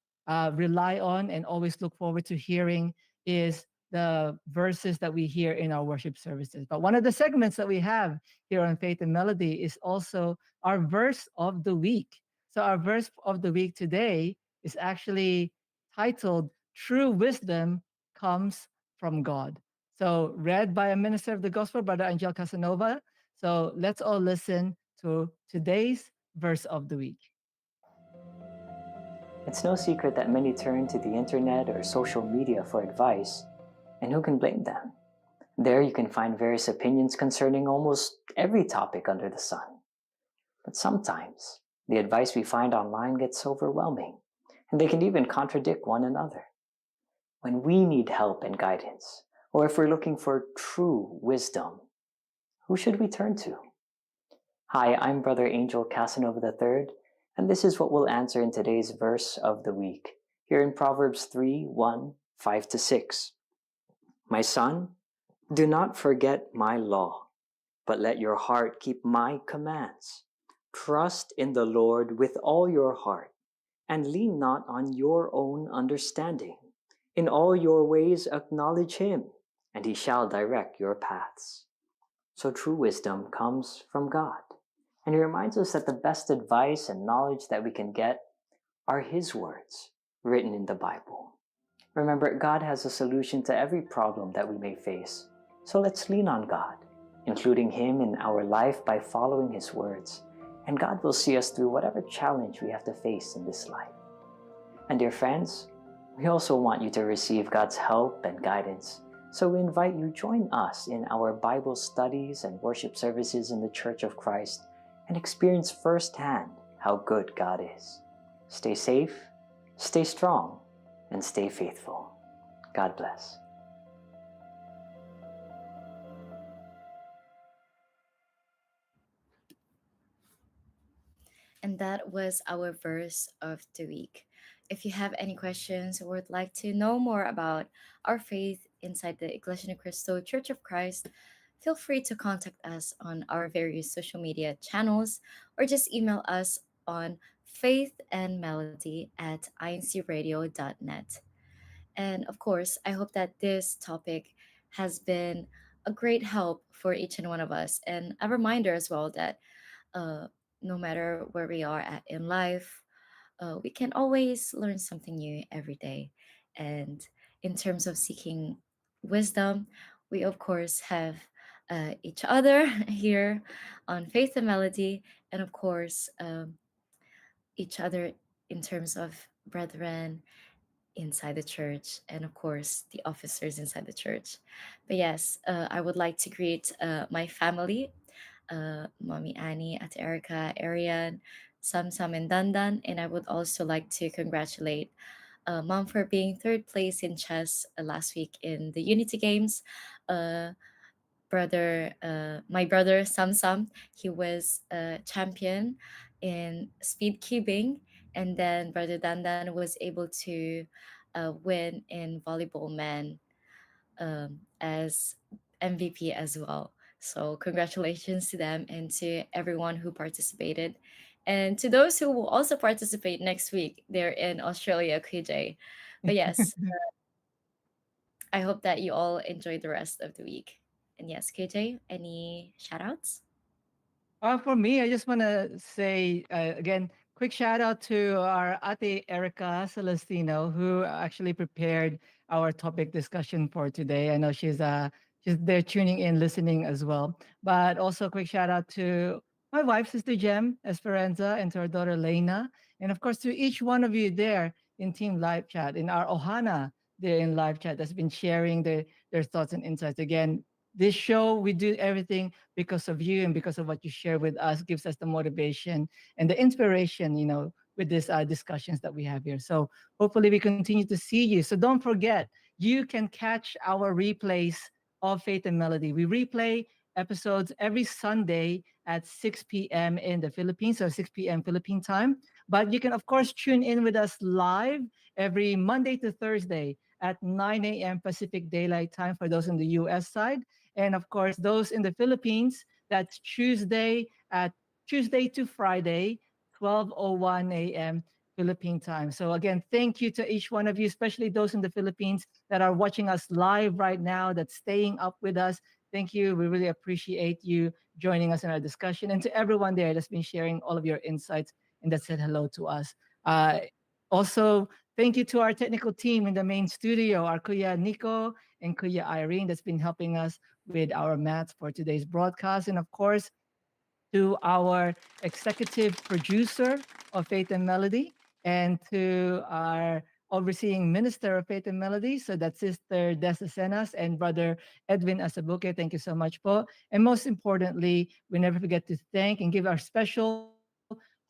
rely on and always look forward to hearing is the verses that we hear in our worship services. But one of the segments that we have here on Faith and Melody is also our verse of the week. So our verse of the week today is actually titled True Wisdom Comes from God. So read by a minister of the gospel, Brother Angel Casanova. So let's all listen to today's verse of the week. It's no secret that many turn to the internet or social media for advice, and who can blame them? There you can find various opinions concerning almost every topic under the sun. But sometimes, the advice we find online gets overwhelming, and they can even contradict one another. When we need help and guidance, or if we're looking for true wisdom, who should we turn to? Hi, I'm Brother Angel Casanova III, and this is what we'll answer in today's verse of the week, here in Proverbs 3:1, 5-6. My son, do not forget my law, but let your heart keep my commands. Trust in the Lord with all your heart, and lean not on your own understanding. In all your ways acknowledge him, and he shall direct your paths. So true wisdom comes from God. And he reminds us that the best advice and knowledge that we can get are his words, written in the Bible. Remember, God has a solution to every problem that we may face. So let's lean on God, including him in our life by following his words. And God will see us through whatever challenge we have to face in this life. And dear friends, we also want you to receive God's help and guidance. So we invite you join us in our Bible studies and worship services in the Church of Christ and experience firsthand how good God is. Stay safe, stay strong, and stay faithful. God bless. and that was our verse of the week. If you have any questions or would like to know more about our faith inside the Iglesia Ni Cristo Church of Christ, feel free to contact us on our various social media channels or just email us on faithandmelody@incradio.net. And of course, I hope that this topic has been a great help for each and one of us, and a reminder as well that uh, no matter where we are at in life, we can always learn something new every day. And in terms of seeking wisdom, we of course have each other here on Faith and Melody, and of course, each other in terms of brethren inside the church, and of course the officers inside the church. But yes, I would like to greet my family, Mommy Annie, Ate Erica, Arian, Sam Sam, and Dandan. And I would also like to congratulate Mom for being third place in chess last week in the Unity Games. Uh, my brother Sam Sam, he was a champion in speed cubing, and then brother Dandan was able to win in volleyball man as MVP as well. So congratulations to them and to everyone who participated. And to those who will also participate next week, they're in Australia, KJ. But yes, I hope that you all enjoy the rest of the week. And yes, KJ, any shout outs? For me, I just want to say again, quick shout out to our Ate Erica Celestino, who actually prepared our topic discussion for today. I know she's there tuning in, listening as well. But also, quick shout out to my wife, Sister Jem Esperanza, and to our daughter Lena, and of course to each one of you there in Team Live Chat, in our Ohana there in Live Chat that's been sharing their thoughts and insights. Again, this show we do everything because of you and because of what you share with us gives us the motivation and the inspiration, with these discussions that we have here. So hopefully we continue to see you. So don't forget, you can catch our replays of Faith and Melody. We replay episodes every Sunday at 6 p.m. in the Philippines, so 6 p.m. Philippine time. But you can, of course, tune in with us live every Monday to Thursday at 9 a.m. Pacific Daylight Time for those in the US side. And of course, those in the Philippines, that's Tuesday to Friday, 12:01 a.m. Philippine time. So again, thank you to each one of you, especially those in the Philippines that are watching us live right now, that's staying up with us. Thank you. We really appreciate you joining us in our discussion. And to everyone there that's been sharing all of your insights and that said hello to us. Also, thank you to our technical team in the main studio, our Kuya Nico and Kuya Irene that's been helping us with our maths for today's broadcast. And of course, to our executive producer of Faith and Melody and to our overseeing minister of Faith and Melody. So that's Sister Dessa Senas and Brother Edwin Asabuke. Thank you so much, po. And most importantly, we never forget to thank and give our special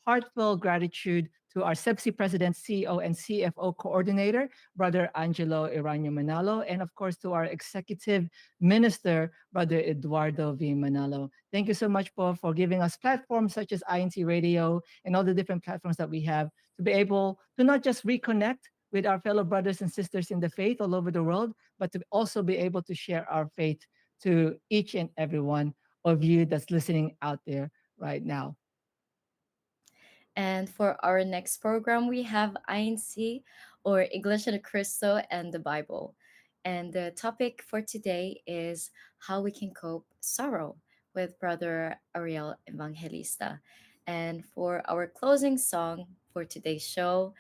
heartfelt gratitude to our CEBSI President, CEO, and CFO Coordinator, Brother Angelo Iranio Manalo, and of course to our Executive Minister, Brother Eduardo V. Manalo. Thank you so much, po, for giving us platforms such as INC Radio and all the different platforms that we have to be able to not just reconnect with our fellow brothers and sisters in the faith all over the world, but to also be able to share our faith to each and every one of you that's listening out there right now. And for our next program, we have INC or Iglesia de Cristo and the Bible. And the topic for today is how we can cope sorrow with Brother Ariel Evangelista. And for our closing song for today's show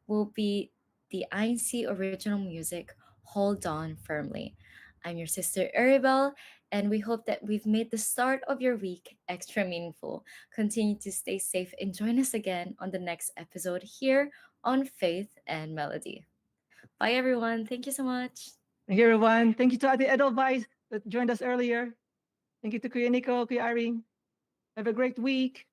will be the INC original music, Hold On Firmly. I'm your sister Arabelle, and we hope that we've made the start of your week extra meaningful. Continue to stay safe and join us again on the next episode here on Faith and Melody. Bye, everyone. Thank you so much. Thank you, everyone. Thank you to Ate Edelweiss that joined us earlier. Thank you to Kuya Nico, Kuya Irene. Have a great week.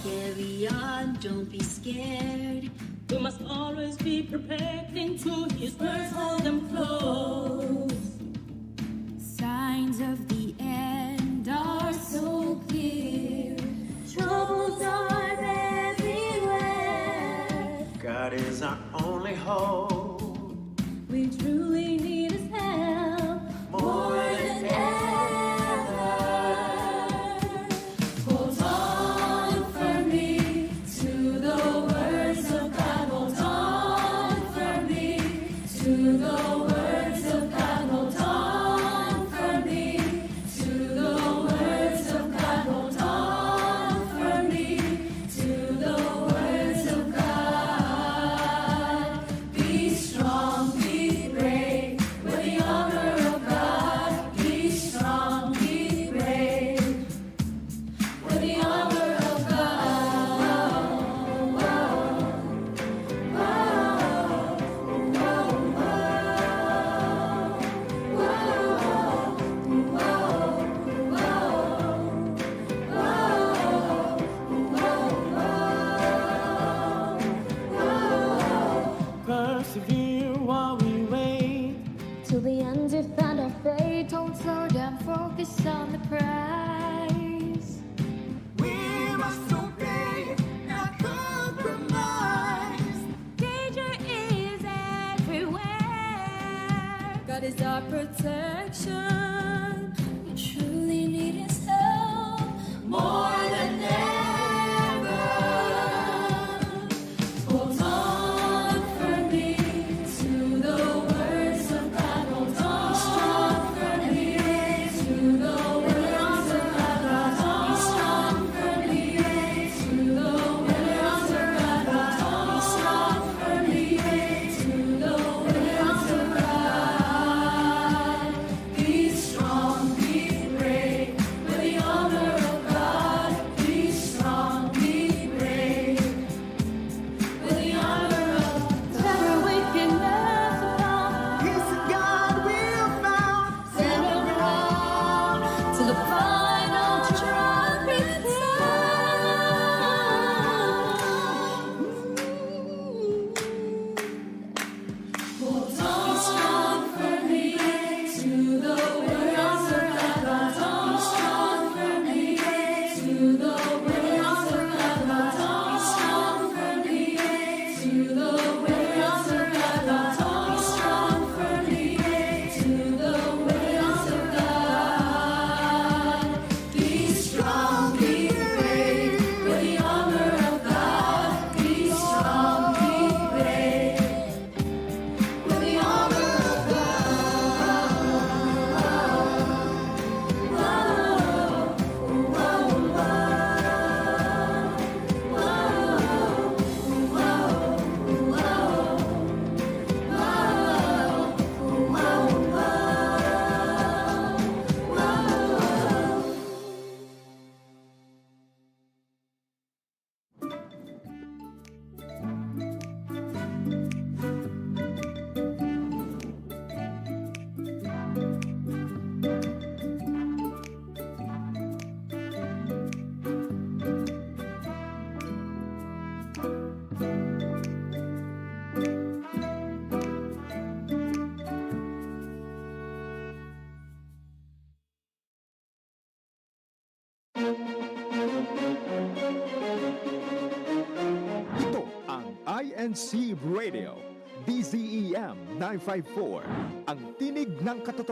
Carry on, don't be scared. We must always be prepared. Into his words, hold them close. Signs of the end are so clear. Troubles are everywhere. God is our only hope. We truly need his help more than ever. Hold on firmly to the words of God. Hold on firmly to the words of God. Hold on firmly to the words of God. Hold on firmly to the words of God. Be strong, be brave. He's our protection. We truly need His help more than ever. Hold on firmly to the words of God. Hold on firmly to the words of God. Hold on firmly to the words of God. Hold on firmly to the words of God. Be strong, be brave, with the armor of God. Be strong, be brave, with the armor of terror we can never found. Peace of God will found. Stand around till the final trumpet sounds. Hold on strong firmly to the words of God. Hold on strong firmly to the words of God. Hold on strong firmly to the words of God. Hold on strong firmly to the words of God. Be strong, be brave, with the armor of God. Be strong, be brave, with the armor of Ito ang INC Radio, DZEM 954, ang tinig ng katotohanan.